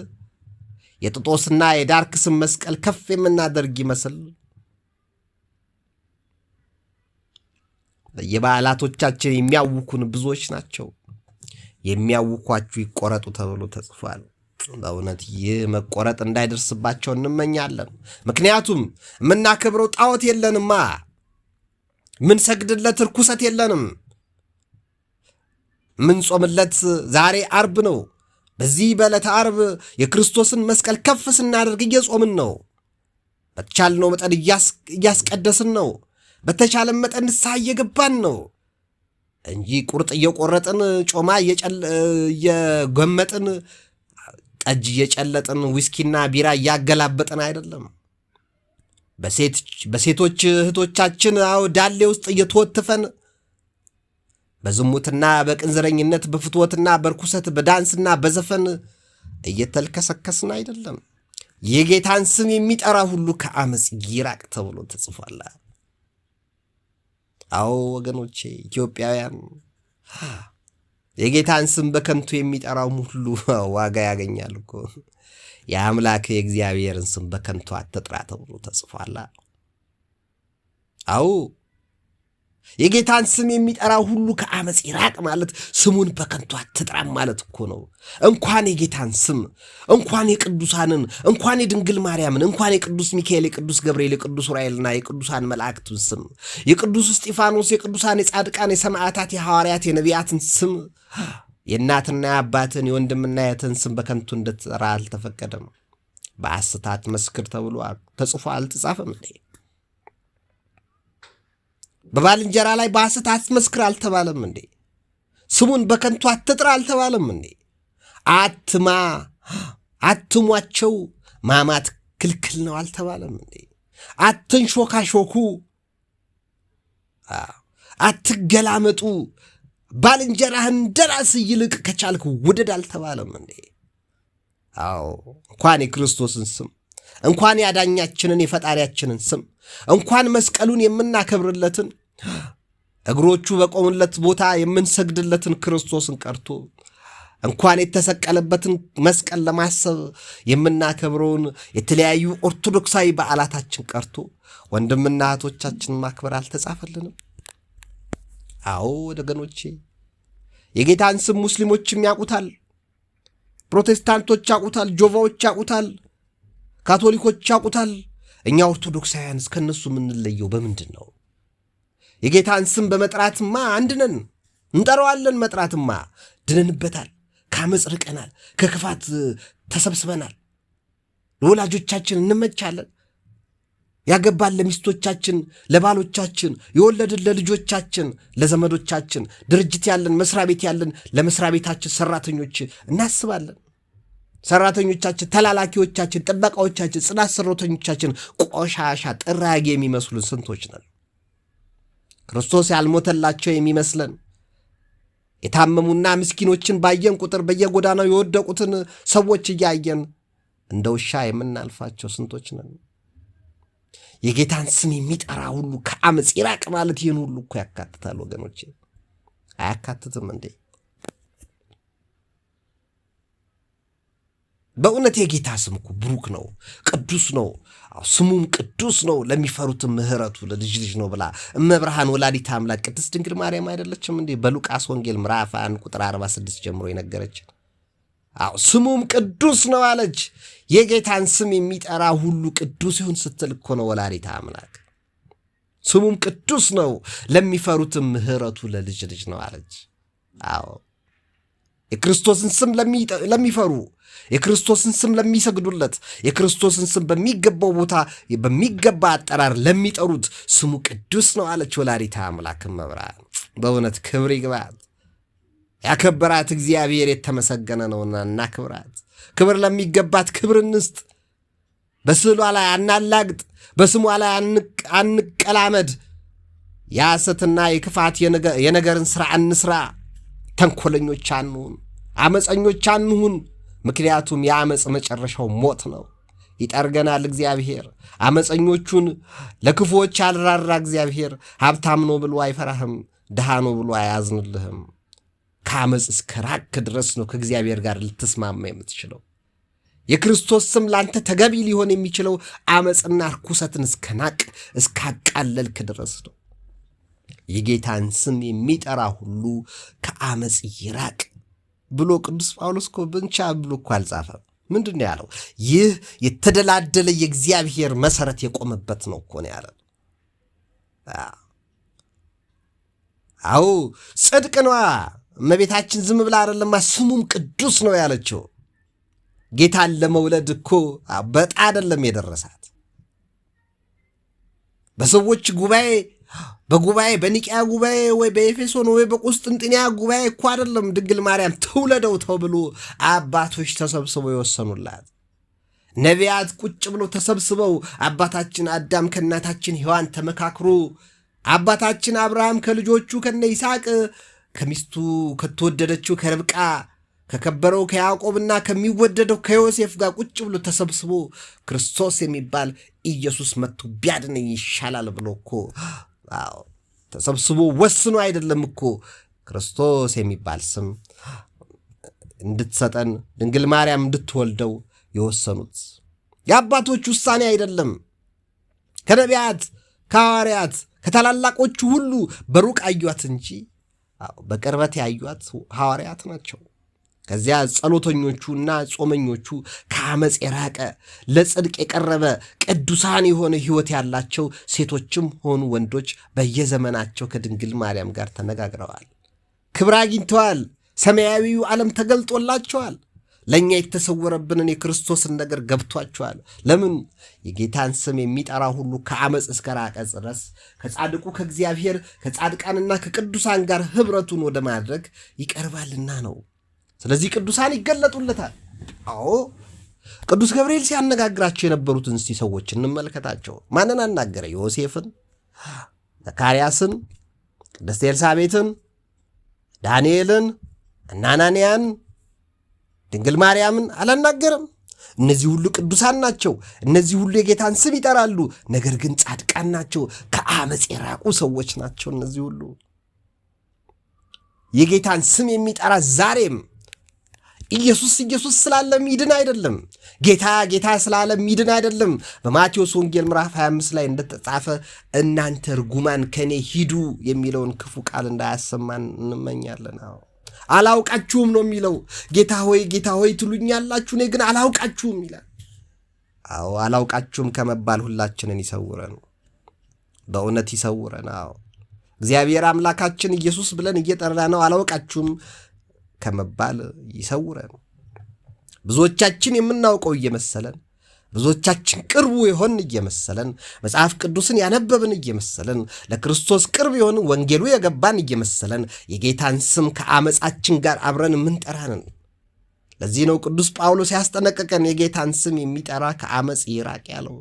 የጥጦስና የዳርክስን መስቀል ከፍ የምናደርግ ይመስል በየበዓላቶቻችን የሚያውኩን ብዙዎች ናቸው። የሚያውኳችሁ ይቆረጡ ተብሎ ተጽፏል። በእውነት ይህ መቆረጥ እንዳይደርስባቸው እንመኛለን። ምክንያቱም የምናከብረው ጣዖት የለንማ፣ ምን ሰግድለት ርኩሰት የለንም። ምን ጾምለት ዛሬ አርብ ነው። በዚህ በዕለተ አርብ የክርስቶስን መስቀል ከፍ ስናደርግ እየጾምን ነው። በተቻልነው መጠን እያስቀደስን ነው። በተቻለን መጠን ንስሐ እየገባን ነው እንጂ ቁርጥ እየቆረጥን ጮማ እየገመጥን ጠጅ እየጨለጥን ዊስኪና ቢራ እያገላበጥን አይደለም። በሴቶች እህቶቻችን ዳሌ ውስጥ እየተወተፈን በዝሙትና በቅንዝረኝነት በፍትወትና በርኩሰት በዳንስና በዘፈን እየተልከሰከስን አይደለም። የጌታን ስም የሚጠራ ሁሉ ከአመፅ ይራቅ ተብሎ ተጽፏል። አዎ ወገኖቼ ኢትዮጵያውያን፣ የጌታን ስም በከንቱ የሚጠራው ሁሉ ዋጋ ያገኛል እኮ። የአምላክ የእግዚአብሔርን ስም በከንቱ አትጥራ ተብሎ ተጽፏል። አዎ የጌታን ስም የሚጠራ ሁሉ ከአመፅ ይራቅ ማለት ስሙን በከንቱ አትጥራም ማለት እኮ ነው። እንኳን የጌታን ስም እንኳን የቅዱሳንን እንኳን የድንግል ማርያምን እንኳን የቅዱስ ሚካኤል የቅዱስ ገብርኤል የቅዱስ ዑራኤልና የቅዱሳን መላእክቱን ስም የቅዱስ እስጢፋኖስ የቅዱሳን የጻድቃን የሰማዕታት የሐዋርያት የነቢያትን ስም የእናትና የአባትን የወንድምና የእህትን ስም በከንቱ እንድትጠራ አልተፈቀደም። በሐሰት አትመስክር ተብሎ ተጽፎ አልተጻፈም እንዴ? በባልንጀራ ላይ በሐሰት አትመስክር አልተባለም እንዴ? ስሙን በከንቱ አትጥራ አልተባለም እንዴ? አትሟቸው ማማት ክልክል ነው አልተባለም እንዴ? አትንሾካሾኩ፣ አትገላመጡ፣ ባልንጀራህን እንደራስህ ይልቅ ከቻልክ ውደድ አልተባለም እንዴ? አዎ እንኳን የክርስቶስን ስም እንኳን ያዳኛችንን የፈጣሪያችንን ስም እንኳን መስቀሉን የምናከብርለትን እግሮቹ በቆሙለት ቦታ የምንሰግድለትን ክርስቶስን ቀርቶ እንኳን የተሰቀለበትን መስቀል ለማሰብ የምናከብረውን የተለያዩ ኦርቶዶክሳዊ በዓላታችን ቀርቶ ወንድምና እህቶቻችንን ማክበር አልተጻፈልንም? አዎ ወገኖቼ የጌታን ስም ሙስሊሞችም ያውቁታል፣ ፕሮቴስታንቶች ያውቁታል፣ ጆቫዎች ያውቁታል፣ ካቶሊኮች ያውቁታል። እኛ ኦርቶዶክሳውያን እስከነሱ የምንለየው በምንድን ነው? የጌታን ስም በመጥራትማ አንድ ነን፣ እንጠራዋለን። መጥራትማ ድነንበታል፣ ከአመፅ ርቀናል፣ ከክፋት ተሰብስበናል፣ ለወላጆቻችን እንመቻለን፣ ያገባን ለሚስቶቻችን ለባሎቻችን፣ የወለድን ለልጆቻችን ለዘመዶቻችን፣ ድርጅት ያለን መስሪያ ቤት ያለን ለመስሪያ ቤታችን ሰራተኞች እናስባለን። ሰራተኞቻችን፣ ተላላኪዎቻችን፣ ጥበቃዎቻችን፣ ጽዳት ሰራተኞቻችን ቆሻሻ ጥራጊ የሚመስሉን ስንቶች ነን? ክርስቶስ ያልሞተላቸው የሚመስለን የታመሙና ምስኪኖችን ባየን ቁጥር በየጎዳናው የወደቁትን ሰዎች እያየን እንደ ውሻ የምናልፋቸው ስንቶች ነን? የጌታን ስም የሚጠራ ሁሉ ከአመፅ ይራቅ ማለት ይህን ሁሉ እኮ ያካትታል ወገኖቼ። አያካትትም እንዴ? በእውነት የጌታ ስም እኮ ብሩክ ነው፣ ቅዱስ ነው። ስሙም ቅዱስ ነው፣ ለሚፈሩትም ምሕረቱ ለልጅ ልጅ ነው ብላ እመብርሃን ወላዲተ አምላክ ቅድስት ድንግል ማርያም አይደለችም እንዴ በሉቃስ ወንጌል ምዕራፍ 1 ቁጥር 46 ጀምሮ የነገረችን? ስሙም ቅዱስ ነው አለች። የጌታን ስም የሚጠራ ሁሉ ቅዱስ ይሁን ስትል እኮ ነው ወላዲተ አምላክ። ስሙም ቅዱስ ነው፣ ለሚፈሩትም ምሕረቱ ለልጅ ልጅ ነው አለች። አዎ የክርስቶስን ስም ለሚፈሩ፣ የክርስቶስን ስም ለሚሰግዱለት፣ የክርስቶስን ስም በሚገባው ቦታ በሚገባ አጠራር ለሚጠሩት ስሙ ቅዱስ ነው አለች ወላዲተ አምላክ እመብርሃን። በእውነት ክብር ይግባት። ያከበራት እግዚአብሔር የተመሰገነ ነውና እናክብራት። ክብር ለሚገባት ክብር እንስጥ። በስዕሏ ላይ አናላግጥ፣ በስሟ ላይ አንቀላመድ። የሐሰትና የክፋት የነገርን ሥራ አንስራ። ተንኮለኞች አንሁን፣ አመፀኞች አንሁን። ምክንያቱም የአመፅ መጨረሻው ሞት ነው። ይጠርገናል እግዚአብሔር። አመፀኞቹን ለክፉዎች ያልራራ እግዚአብሔር ሀብታም ነው ብሎ አይፈራህም፣ ድሃ ነው ብሎ አያዝንልህም። ከአመፅ እስከ ራክ ድረስ ነው ከእግዚአብሔር ጋር ልትስማማ የምትችለው። የክርስቶስ ስም ላንተ ተገቢ ሊሆን የሚችለው አመፅና ርኩሰትን እስከናቅ እስካቃለልክ ድረስ ነው። የጌታን ስም የሚጠራ ሁሉ ከአመፅ ይራቅ ብሎ ቅዱስ ጳውሎስ እኮ ብቻ ብሎ እኮ አልጻፈም። ምንድን ነው ያለው? ይህ የተደላደለ የእግዚአብሔር መሰረት የቆመበት ነው እኮ ነው ያለው። አዎ ጽድቅ ነዋ። እመቤታችን ዝም ብላ አይደለማ ስሙም ቅዱስ ነው ያለችው። ጌታን ለመውለድ እኮ በጣ አይደለም የደረሳት። በሰዎች ጉባኤ በኒቅያ ጉባኤ ወይ በኤፌሶን ወይ በቁስጥንጥንያ ጉባኤ እኮ አይደለም ድንግል ማርያም ትውለደው ተብሎ አባቶች ተሰብስበው የወሰኑላት። ነቢያት ቁጭ ብሎ ተሰብስበው አባታችን አዳም ከእናታችን ሔዋን ተመካክሮ አባታችን አብርሃም ከልጆቹ ከነ ይስሐቅ ከሚስቱ ከተወደደችው ከርብቃ ከከበረው ከያዕቆብና ከሚወደደው ከዮሴፍ ጋር ቁጭ ብሎ ተሰብስቦ ክርስቶስ የሚባል ኢየሱስ መጥቶ ቢያድነኝ ይሻላል ብሎ እኮ ተሰብስቦ ወስኖ አይደለም እኮ ክርስቶስ የሚባል ስም እንድትሰጠን ድንግል ማርያም እንድትወልደው የወሰኑት። የአባቶች ውሳኔ አይደለም። ከነቢያት ከሐዋርያት ከታላላቆቹ ሁሉ በሩቅ አዩት እንጂ በቅርበት ያዩት ሐዋርያት ናቸው። ከዚያ ጸሎተኞቹና ጾመኞቹ ከአመፅ የራቀ ለጽድቅ የቀረበ ቅዱሳን የሆነ ሕይወት ያላቸው ሴቶችም ሆኑ ወንዶች በየዘመናቸው ከድንግል ማርያም ጋር ተነጋግረዋል፣ ክብር አግኝተዋል፣ ሰማያዊው ዓለም ተገልጦላቸዋል። ለእኛ የተሰወረብንን የክርስቶስን ነገር ገብቷቸዋል። ለምን? የጌታን ስም የሚጠራ ሁሉ ከአመፅ እስከ ራቀ ድረስ ከጻድቁ ከእግዚአብሔር ከጻድቃንና ከቅዱሳን ጋር ኅብረቱን ወደ ማድረግ ይቀርባልና ነው። ስለዚህ ቅዱሳን ይገለጡለታል። አዎ ቅዱስ ገብርኤል ሲያነጋግራቸው የነበሩትን እስቲ ሰዎች እንመልከታቸው። ማንን አናገረ? ዮሴፍን፣ ዘካርያስን፣ ቅድስት ኤልሳቤጥን፣ ዳንኤልን፣ አናንያን፣ ድንግል ማርያምን አላናገረም? እነዚህ ሁሉ ቅዱሳን ናቸው። እነዚህ ሁሉ የጌታን ስም ይጠራሉ። ነገር ግን ጻድቃን ናቸው፣ ከአመፅ የራቁ ሰዎች ናቸው። እነዚህ ሁሉ የጌታን ስም የሚጠራ ዛሬም ኢየሱስ ስላለ ሚድን አይደለም። ጌታ ስላለ ሚድን አይደለም። በማቴዎስ ወንጌል ምዕራፍ 25 ላይ እንደተጻፈ እናንተ ርጉማን ከኔ ሂዱ የሚለውን ክፉ ቃል እንዳያሰማን እንመኛለን። አላውቃችሁም ነው የሚለው። ጌታ ሆይ ትሉኛላችሁ፣ እኔ ግን አላውቃችሁም ይላል። አዎ አላውቃችሁም ከመባል ሁላችንን ይሰውረን፣ በእውነት ይሰውረን። አዎ እግዚአብሔር አምላካችን ኢየሱስ ብለን እየጠራ ነው አላውቃችሁም ከመባል ይሰውረን። ብዙዎቻችን የምናውቀው እየመሰለን፣ ብዙዎቻችን ቅርቡ የሆን እየመሰለን፣ መጽሐፍ ቅዱስን ያነበብን እየመሰለን፣ ለክርስቶስ ቅርብ የሆን ወንጌሉ የገባን እየመሰለን የጌታን ስም ከአመፃችን ጋር አብረን የምንጠራንን። ለዚህ ነው ቅዱስ ጳውሎስ ያስጠነቀቀን የጌታን ስም የሚጠራ ከአመፅ ይራቅ ያለው።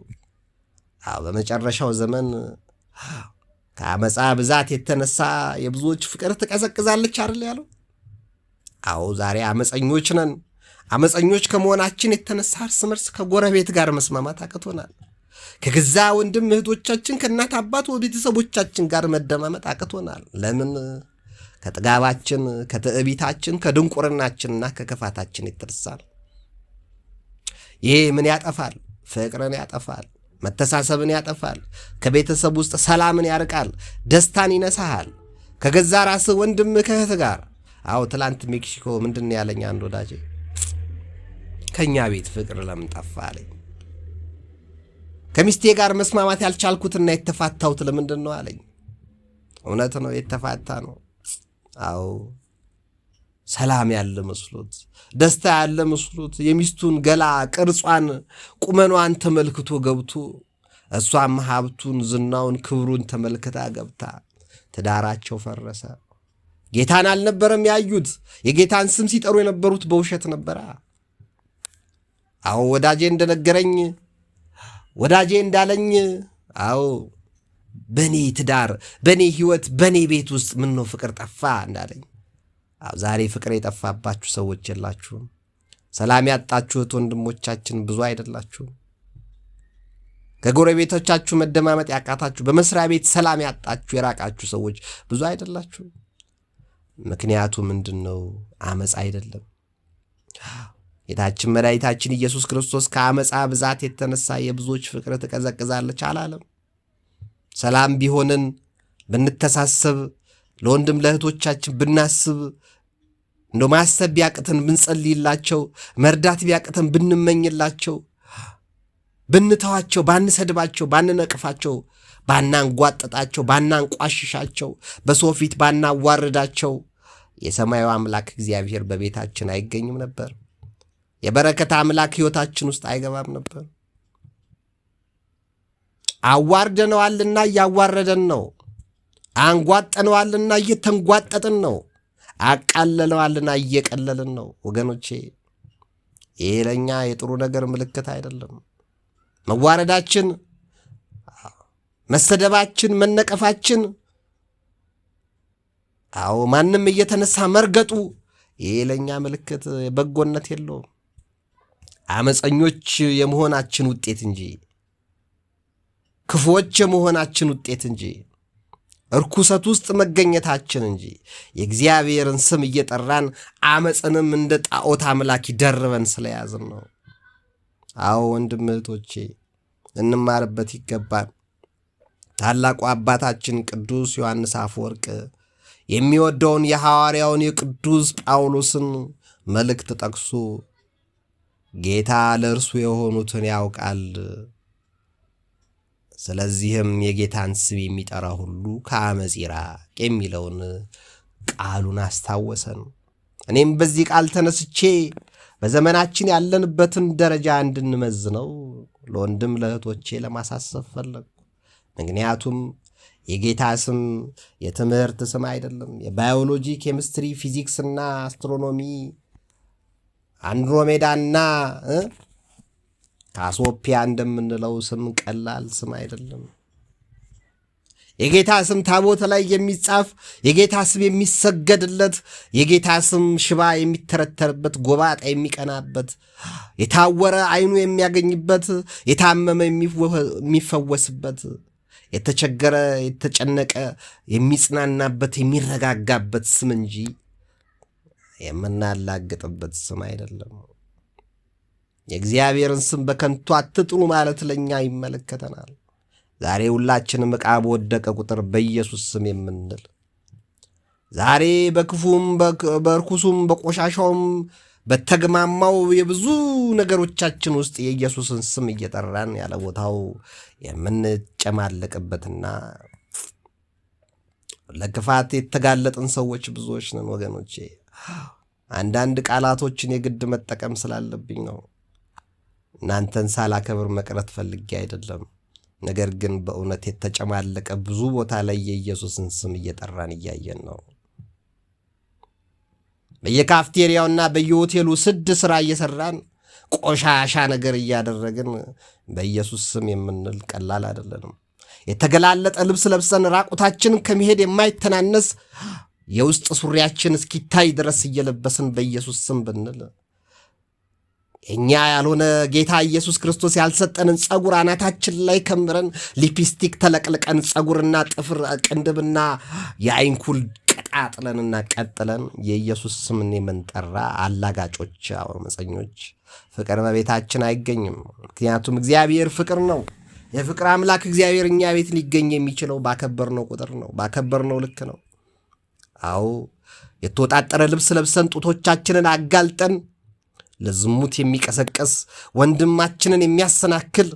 በመጨረሻው ዘመን ከአመፃ ብዛት የተነሳ የብዙዎች ፍቅር ትቀዘቅዛለች አይደል ያለው? አዎ ዛሬ አመፀኞች ነን። አመፀኞች ከመሆናችን የተነሳ እርስ በርስ ከጎረቤት ጋር መስማማት አቅቶናል። ከገዛ ወንድም እህቶቻችን ከእናት አባት ቤተሰቦቻችን ጋር መደማመጥ አቅቶናል። ለምን? ከጥጋባችን፣ ከትዕቢታችን፣ ከድንቁርናችንና ከክፋታችን የተነሳ። ይሄ ምን ያጠፋል? ፍቅርን ያጠፋል፣ መተሳሰብን ያጠፋል፣ ከቤተሰብ ውስጥ ሰላምን ያርቃል፣ ደስታን ይነሳሃል። ከገዛ ራስህ ወንድም ከእህት ጋር ትላንት ሜክሲኮ ምንድን ያለኝ አንድ ወዳጄ ከኛ ቤት ፍቅር ለምን ጠፋ አለኝ። ከሚስቴ ጋር መስማማት ያልቻልኩትና የተፋታሁት ለምንድን ነው አለኝ። እውነት ነው፣ የተፋታ ነው። ሰላም ያለ መስሎት፣ ደስታ ያለ መስሎት የሚስቱን ገላ ቅርጿን፣ ቁመኗን ተመልክቶ ገብቶ እሷም ሀብቱን፣ ዝናውን፣ ክብሩን ተመልክታ ገብታ ትዳራቸው ፈረሰ። ጌታን አልነበረም ያዩት። የጌታን ስም ሲጠሩ የነበሩት በውሸት ነበረ። ወዳጄ እንደነገረኝ፣ ወዳጄ እንዳለኝ፣ በኔ ትዳር፣ በኔ ህይወት፣ በኔ ቤት ውስጥ ምን ነው ፍቅር ጠፋ እንዳለኝ። ዛሬ ፍቅር የጠፋባችሁ ሰዎች የላችሁም። ሰላም ያጣችሁት ወንድሞቻችን ብዙ አይደላችሁም። ከጎረቤቶቻችሁ መደማመጥ ያቃታችሁ፣ በመስሪያ ቤት ሰላም ያጣችሁ የራቃችሁ ሰዎች ብዙ አይደላችሁም። ምክንያቱ ምንድን ነው? አመፅ አይደለም። ጌታችን መድኃኒታችን ኢየሱስ ክርስቶስ ከአመፃ ብዛት የተነሳ የብዙዎች ፍቅር ትቀዘቅዛለች አላለም። ሰላም ቢሆንን ብንተሳሰብ፣ ለወንድም ለእህቶቻችን ብናስብ፣ እንደው ማሰብ ቢያቅተን ብንጸልይላቸው፣ መርዳት ቢያቅተን ብንመኝላቸው፣ ብንተዋቸው፣ ባንሰድባቸው፣ ባንነቅፋቸው፣ ባናንጓጠጣቸው፣ ባናንቋሽሻቸው፣ በሰው ፊት ባናዋርዳቸው፣ የሰማዩ አምላክ እግዚአብሔር በቤታችን አይገኝም ነበር። የበረከት አምላክ ሕይወታችን ውስጥ አይገባም ነበር። አዋርደነዋልና እያዋረደን ነው። አንጓጠነዋልና እየተንጓጠጥን ነው። አቃለለዋልና እየቀለልን ነው። ወገኖቼ ይሄ ለእኛ የጥሩ ነገር ምልክት አይደለም። መዋረዳችን፣ መሰደባችን፣ መነቀፋችን፣ ማንም እየተነሳ መርገጡ ይሄ ለእኛ ምልክት በጎነት የለውም። አመፀኞች የመሆናችን ውጤት እንጂ ክፉዎች የመሆናችን ውጤት እንጂ እርኩሰት ውስጥ መገኘታችን እንጂ የእግዚአብሔርን ስም እየጠራን አመፅንም እንደ ጣዖት አምላክ ደርበን ስለያዝን ነው። ወንድም እህቶቼ እንማርበት ይገባል። ታላቁ አባታችን ቅዱስ ዮሐንስ አፈወርቅ የሚወደውን የሐዋርያውን የቅዱስ ጳውሎስን መልእክት ጠቅሶ ጌታ ለእርሱ የሆኑትን ያውቃል፣ ስለዚህም የጌታን ስም የሚጠራ ሁሉ ከአመፅ ይራቅ የሚለውን ቃሉን አስታወሰን። እኔም በዚህ ቃል ተነስቼ በዘመናችን ያለንበትን ደረጃ እንድንመዝነው ለወንድም ለእህቶቼ ለማሳሰብ ፈለግኩ። ምክንያቱም የጌታ ስም የትምህርት ስም አይደለም። የባዮሎጂ፣ ኬሚስትሪ፣ ፊዚክስና አስትሮኖሚ አንድሮሜዳና ካሶፒያ እንደምንለው ስም ቀላል ስም አይደለም። የጌታ ስም ታቦት ላይ የሚጻፍ፣ የጌታ ስም የሚሰገድለት፣ የጌታ ስም ሽባ የሚተረተርበት፣ ጎባጣ የሚቀናበት፣ የታወረ ዓይኑ የሚያገኝበት፣ የታመመ የሚፈወስበት፣ የተቸገረ የተጨነቀ የሚጽናናበት የሚረጋጋበት ስም እንጂ የምናላግጥበት ስም አይደለም። የእግዚአብሔርን ስም በከንቱ አትጥሩ ማለት ለእኛ ይመለከተናል። ዛሬ ሁላችንም ዕቃ በወደቀ ቁጥር በኢየሱስ ስም የምንል፣ ዛሬ በክፉም በርኩሱም በቆሻሻውም በተግማማው የብዙ ነገሮቻችን ውስጥ የኢየሱስን ስም እየጠራን ያለ ቦታው የምንጨማለቅበትና ለክፋት የተጋለጥን ሰዎች ብዙዎች ነን ወገኖቼ። አንዳንድ ቃላቶችን የግድ መጠቀም ስላለብኝ ነው። እናንተን ሳላከብር መቅረት ፈልጌ አይደለም። ነገር ግን በእውነት የተጨማለቀ ብዙ ቦታ ላይ የኢየሱስን ስም እየጠራን እያየን ነው። በየካፍቴሪያውና በየሆቴሉ ስድ ሥራ እየሠራን ቆሻሻ ነገር እያደረግን በኢየሱስ ስም የምንል ቀላል አይደለንም። የተገላለጠ ልብስ ለብሰን ራቁታችንን ከመሄድ የማይተናነስ የውስጥ ሱሪያችን እስኪታይ ድረስ እየለበስን በኢየሱስ ስም ብንል፣ እኛ ያልሆነ ጌታ ኢየሱስ ክርስቶስ ያልሰጠንን ጸጉር አናታችን ላይ ከምረን ሊፕስቲክ ተለቅልቀን ጸጉርና ጥፍር ቅንድብና የአይንኩል ቀጣጥለንና ቀጥለን የኢየሱስ ስምን የምንጠራ አላጋጮች፣ አመፀኞች ፍቅር በቤታችን አይገኝም። ምክንያቱም እግዚአብሔር ፍቅር ነው። የፍቅር አምላክ እግዚአብሔር እኛ ቤት ሊገኝ የሚችለው ባከበርነው ቁጥር ነው፣ ባከበርነው ልክ ነው። የተወጣጠረ ልብስ ለብሰን ጡቶቻችንን አጋልጠን ለዝሙት የሚቀሰቀስ ወንድማችንን የሚያሰናክል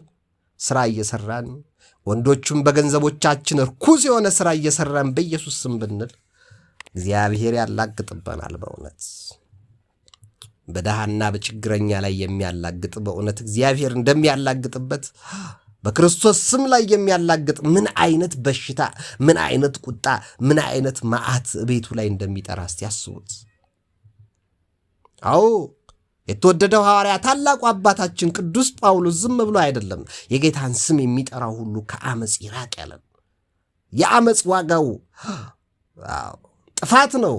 ሥራ እየሠራን፣ ወንዶቹም በገንዘቦቻችን ርኩስ የሆነ ሥራ እየሠራን በኢየሱስ ስም ብንል እግዚአብሔር ያላግጥበናል። በእውነት በድሃና በችግረኛ ላይ የሚያላግጥ በእውነት እግዚአብሔር እንደሚያላግጥበት በክርስቶስ ስም ላይ የሚያላግጥ ምን አይነት በሽታ፣ ምን አይነት ቁጣ፣ ምን አይነት መዓት ቤቱ ላይ እንደሚጠራ እስቲ ያስቡት። የተወደደው ሐዋርያ ታላቁ አባታችን ቅዱስ ጳውሎስ ዝም ብሎ አይደለም የጌታን ስም የሚጠራው ሁሉ ከአመፅ ይራቅ ያለን። የአመፅ ዋጋው ጥፋት ነው።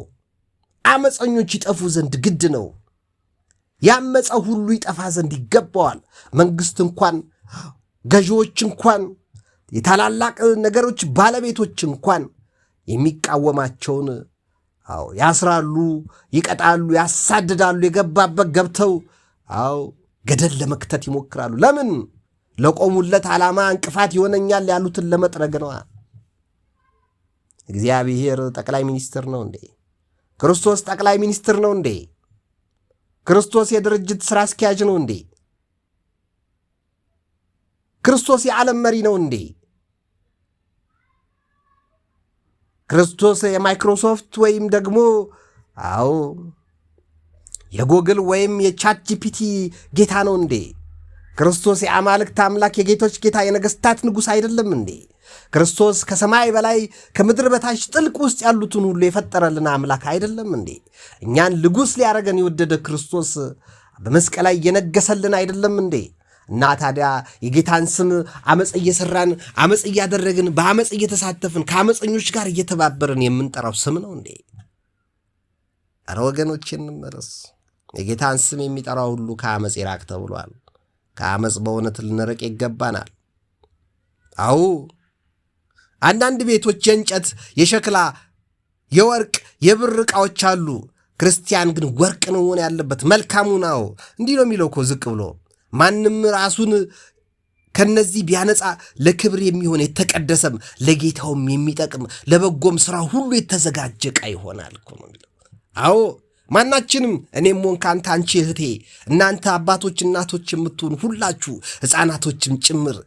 አመፀኞች ይጠፉ ዘንድ ግድ ነው። ያመፀው ሁሉ ይጠፋ ዘንድ ይገባዋል። መንግስት እንኳን፣ ገዢዎች እንኳን፣ የታላላቅ ነገሮች ባለቤቶች እንኳን የሚቃወማቸውን ያስራሉ፣ ይቀጣሉ፣ ያሳድዳሉ። የገባበት ገብተው ገደል ለመክተት ይሞክራሉ። ለምን? ለቆሙለት ዓላማ እንቅፋት ይሆነኛል ያሉትን ለመጥረግ ነዋ። እግዚአብሔር ጠቅላይ ሚኒስትር ነው እንዴ? ክርስቶስ ጠቅላይ ሚኒስትር ነው እንዴ? ክርስቶስ የድርጅት ሥራ አስኪያጅ ነው እንዴ? ክርስቶስ የዓለም መሪ ነው እንዴ? ክርስቶስ የማይክሮሶፍት ወይም ደግሞ አዎ የጎግል ወይም የቻት ጂፒቲ ጌታ ነው እንዴ? ክርስቶስ የአማልክት አምላክ የጌቶች ጌታ የነገሥታት ንጉሥ አይደለም እንዴ? ክርስቶስ ከሰማይ በላይ ከምድር በታች ጥልቅ ውስጥ ያሉትን ሁሉ የፈጠረልን አምላክ አይደለም እንዴ? እኛን ንጉሥ ሊያደርገን የወደደ ክርስቶስ በመስቀል ላይ የነገሰልን አይደለም እንዴ? እና ታዲያ የጌታን ስም አመፅ እየሰራን አመፅ እያደረግን በአመፅ እየተሳተፍን ከአመፀኞች ጋር እየተባበርን የምንጠራው ስም ነው እንዴ? አረ ወገኖች እንመለስ። የጌታን ስም የሚጠራው ሁሉ ከአመፅ ይራቅ ተብሏል። ከአመፅ በእውነት ልንርቅ ይገባናል። አዎ አንዳንድ ቤቶች የእንጨት፣ የሸክላ፣ የወርቅ፣ የብር ዕቃዎች አሉ። ክርስቲያን ግን ወርቅ ነው መሆን ያለበት፣ መልካሙ ነው። እንዲህ ነው የሚለው እኮ ዝቅ ብሎ ማንም ራሱን ከነዚህ ቢያነጻ ለክብር የሚሆን የተቀደሰም ለጌታውም የሚጠቅም ለበጎም ሥራ ሁሉ የተዘጋጀ ዕቃ ይሆናል እኮ ነው የሚለው። አዎ ማናችንም እኔም ሆንክ አንተ፣ አንቺ እህቴ፣ እናንተ አባቶች እናቶች የምትሆኑ ሁላችሁ ሕፃናቶችም ጭምር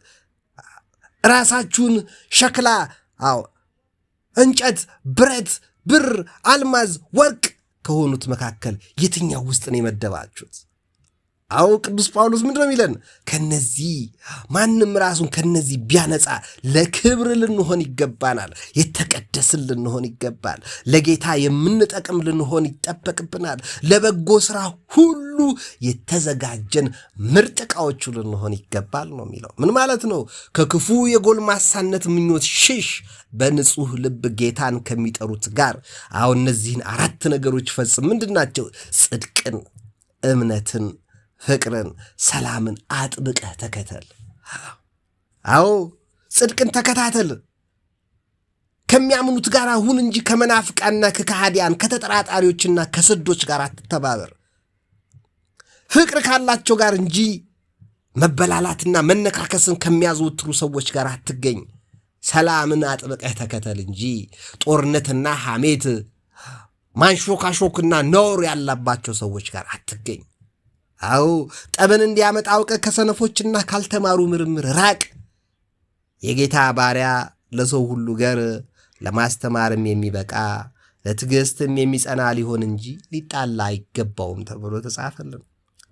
ራሳችሁን ሸክላ፣ አዎ እንጨት፣ ብረት፣ ብር፣ አልማዝ፣ ወርቅ ከሆኑት መካከል የትኛው ውስጥ ነው የመደባችሁት? አዎ ቅዱስ ጳውሎስ ምንድን ነው የሚለን? ከነዚህ ማንም ራሱን ከነዚህ ቢያነጻ ለክብር ልንሆን ይገባናል። የተቀደስን ልንሆን ይገባል። ለጌታ የምንጠቅም ልንሆን ይጠበቅብናል። ለበጎ ሥራ ሁሉ የተዘጋጀን ምርጥ ዕቃዎቹ ልንሆን ይገባል ነው የሚለው። ምን ማለት ነው? ከክፉ የጎልማሳነት ምኞት ሽሽ፣ በንጹሕ ልብ ጌታን ከሚጠሩት ጋር። አዎ እነዚህን 4 ነገሮች ፈጽም። ምንድን ናቸው? ጽድቅን፣ እምነትን፣ ፍቅርን፣ ሰላምን አጥብቀህ ተከተል። አዎ ጽድቅን ተከታተል። ከሚያምኑት ጋር ሁን እንጂ ከመናፍቃንና ከከሃዲያን ከተጠራጣሪዎችና ከስዶች ጋር አትተባበር። ፍቅር ካላቸው ጋር እንጂ መበላላትና መነካከስን ከሚያዘወትሩ ሰዎች ጋር አትገኝ። ሰላምን አጥብቀህ ተከተል እንጂ ጦርነትና ሐሜት፣ ማንሾካሾክና ነውር ያለባቸው ሰዎች ጋር አትገኝ። አዎ ጠብን እንዲያመጣ አውቀህ ከሰነፎችና ካልተማሩ ምርምር ራቅ። የጌታ ባሪያ ለሰው ሁሉ ገር ለማስተማርም የሚበቃ ለትዕግሥትም የሚጸና ሊሆን እንጂ ሊጣላ አይገባውም ተብሎ ተጻፈልን።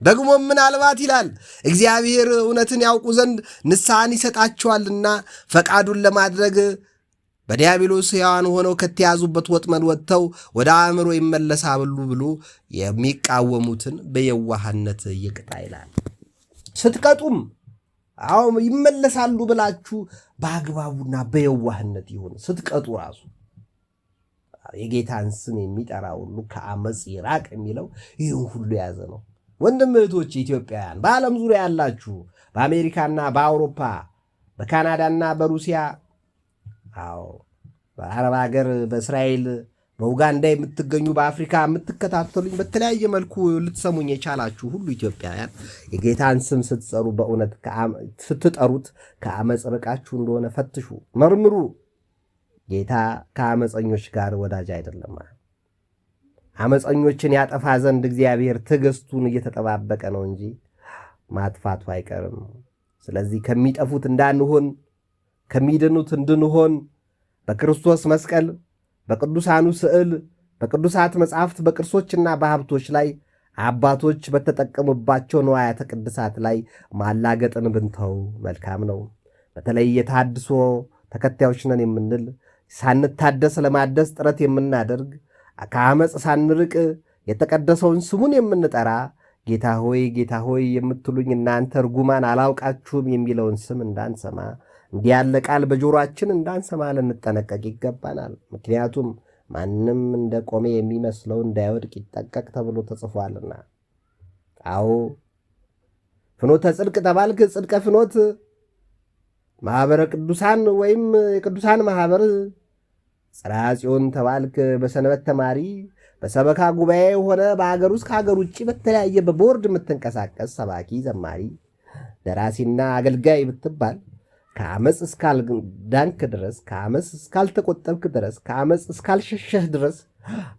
ደግሞ ምናልባት ይላል እግዚአብሔር እውነትን ያውቁ ዘንድ ንስሐን ይሰጣቸዋልና ፈቃዱን ለማድረግ በዲያብሎስ ሕያዋን ሆነው ከተያዙበት ወጥመድ ወጥተው ወደ አእምሮ ይመለሳሉ ብሎ የሚቃወሙትን በየዋህነት ይቅጣ ይላል። ስትቀጡም አዎ ይመለሳሉ ብላችሁ በአግባቡና በየዋህነት ይሁን። ስትቀጡ ራሱ የጌታን ስም የሚጠራ ሁሉ ከአመፅ ይራቅ የሚለው ይህን ሁሉ የያዘ ነው። ወንድም እህቶች ኢትዮጵያውያን፣ በዓለም ዙሪያ ያላችሁ በአሜሪካና በአውሮፓ በካናዳና በሩሲያ፣ አዎ በአረብ ሀገር፣ በእስራኤል፣ በኡጋንዳ የምትገኙ በአፍሪካ የምትከታተሉኝ በተለያየ መልኩ ልትሰሙኝ የቻላችሁ ሁሉ ኢትዮጵያውያን የጌታን ስም ስትጠሩ በእውነት ስትጠሩት ከአመፅ ርቃችሁ እንደሆነ ፈትሹ፣ መርምሩ። ጌታ ከአመፀኞች ጋር ወዳጅ አይደለም። አመፀኞችን ያጠፋ ዘንድ እግዚአብሔር ትዕግስቱን እየተጠባበቀ ነው እንጂ ማጥፋቱ አይቀርም። ስለዚህ ከሚጠፉት እንዳንሆን ከሚድኑት እንድንሆን በክርስቶስ መስቀል፣ በቅዱሳኑ ስዕል፣ በቅዱሳት መጻሕፍት፣ በቅርሶችና በሀብቶች ላይ አባቶች በተጠቀሙባቸው ንዋያተ ቅድሳት ላይ ማላገጥን ብንተው መልካም ነው። በተለይ የተሐድሶ ተከታዮች ነን የምንል ሳንታደስ ለማደስ ጥረት የምናደርግ ከአመፅ ሳንርቅ የተቀደሰውን ስሙን የምንጠራ ጌታ ሆይ ጌታ ሆይ የምትሉኝ እናንተ ርጉማን አላውቃችሁም የሚለውን ስም እንዳንሰማ፣ እንዲህ ያለ ቃል በጆሮአችን እንዳንሰማ ልንጠነቀቅ ይገባናል። ምክንያቱም ማንም እንደ ቆሜ የሚመስለው እንዳይወድቅ ይጠቀቅ ተብሎ ተጽፏልና። አዎ ፍኖተ ጽድቅ ተባልክ፣ ጽድቀ ፍኖት ማኅበረ ቅዱሳን ወይም የቅዱሳን ማኅበር ጽርሐ ጽዮን ተባልክ፣ በሰንበት ተማሪ፣ በሰበካ ጉባኤ ሆነ በአገር ውስጥ ከሀገር ውጭ በተለያየ በቦርድ የምትንቀሳቀስ ሰባኪ፣ ዘማሪ፣ ደራሲና አገልጋይ ብትባል ከአመፅ እስካልዳንክ ድረስ፣ ከአመፅ እስካልተቆጠብክ ድረስ፣ ከአመፅ እስካልሸሸህ ድረስ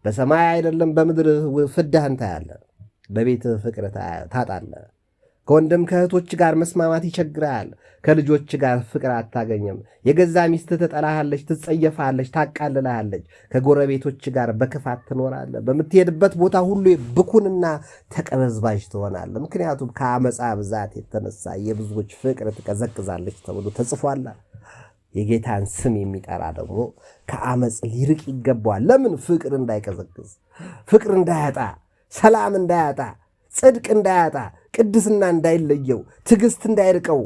በሰማይ አይደለም በምድር ፍዳህን ታያለህ፣ በቤትህ ፍቅር ታጣለህ። ከወንድም ከእህቶች ጋር መስማማት ይቸግራል። ከልጆች ጋር ፍቅር አታገኝም። የገዛ ሚስትህ ትጠላሃለች፣ ትጸየፋለች፣ ታቃልልሃለች። ከጎረቤቶች ጋር በክፋት ትኖራለህ። በምትሄድበት ቦታ ሁሉ ብኩንና ተቀበዝባዥ ትሆናለህ። ምክንያቱም ከአመፃ ብዛት የተነሳ የብዙዎች ፍቅር ትቀዘቅዛለች ተብሎ ተጽፏል። የጌታን ስም የሚጠራ ደግሞ ከአመፅ ሊርቅ ይገባዋል። ለምን? ፍቅር እንዳይቀዘቅዝ፣ ፍቅር እንዳያጣ፣ ሰላም እንዳያጣ፣ ጽድቅ እንዳያጣ፣ ቅድስና እንዳይለየው፣ ትዕግስት እንዳይርቀው።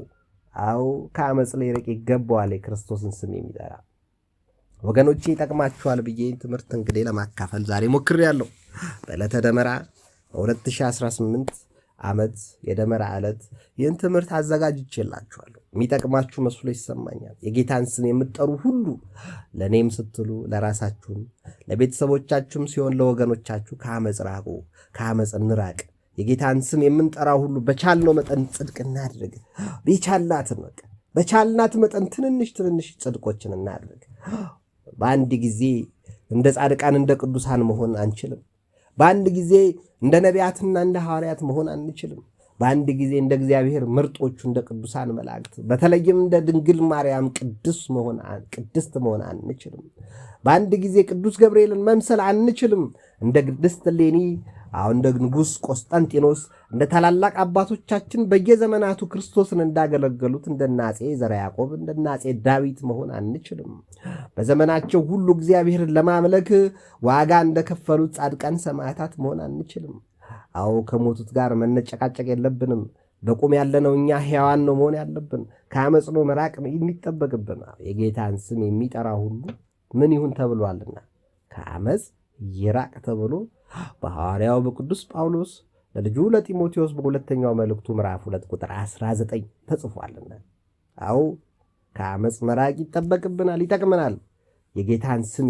አዎ ከአመፅ ሊርቅ ይገባዋል የክርስቶስን ስም የሚጠራ። ወገኖቼ ይጠቅማችኋል ብዬ ትምህርት እንግዲህ ለማካፈል ዛሬ ሞክሬያለሁ። በዕለተ ደመራ በ2018 ዓመት የደመራ ዕለት ይህን ትምህርት አዘጋጅቼላችኋለሁ። የሚጠቅማችሁ መስሎ ይሰማኛል። የጌታን ስም የምትጠሩ ሁሉ ለእኔም ስትሉ ለራሳችሁም ለቤተሰቦቻችሁም ሲሆን ለወገኖቻችሁ ከአመፅ ራቁ፣ ከአመፅ እንራቅ። የጌታን ስም የምንጠራ ሁሉ በቻልነው መጠን ጽድቅ እናድርግ። በቻልናት መጠን ትንንሽ ጽድቆችን እናድርግ። በአንድ ጊዜ እንደ ጻድቃን እንደ ቅዱሳን መሆን አንችልም። በአንድ ጊዜ እንደ ነቢያትና እንደ ሐዋርያት መሆን አንችልም። በአንድ ጊዜ እንደ እግዚአብሔር ምርጦቹ እንደ ቅዱሳን መላእክት በተለይም እንደ ድንግል ማርያም ቅድስት መሆን አንችልም። በአንድ ጊዜ ቅዱስ ገብርኤልን መምሰል አንችልም። እንደ ቅድስት እሌኒ፣ እንደ ንጉሥ ቆስጠንጢኖስ፣ እንደ ታላላቅ አባቶቻችን በየዘመናቱ ክርስቶስን እንዳገለገሉት እንደነ አፄ ዘርዓ ያዕቆብ እንደነ አፄ ዳዊት መሆን አንችልም። በዘመናቸው ሁሉ እግዚአብሔርን ለማምለክ ዋጋ እንደከፈሉት ጻድቃን ሰማዕታት መሆን አንችልም። ከሞቱት ጋር መነጨቃጨቅ የለብንም። በቁም ያለነው እኛ ሕያዋን ነው መሆን ያለብን። ከአመፅ ነው መራቅ የሚጠበቅብን። የጌታን ስም የሚጠራ ሁሉ ምን ይሁን ተብሏልና ከአመፅ ይራቅ ተብሎ በሐዋርያው በቅዱስ ጳውሎስ ለልጁ ለጢሞቴዎስ በሁለተኛው መልእክቱ ምዕራፍ 2 ቁጥር 19 ተጽፏልና ከአመፅ መራቅ ይጠበቅብናል፣ ይጠቅመናል። የጌታን ስም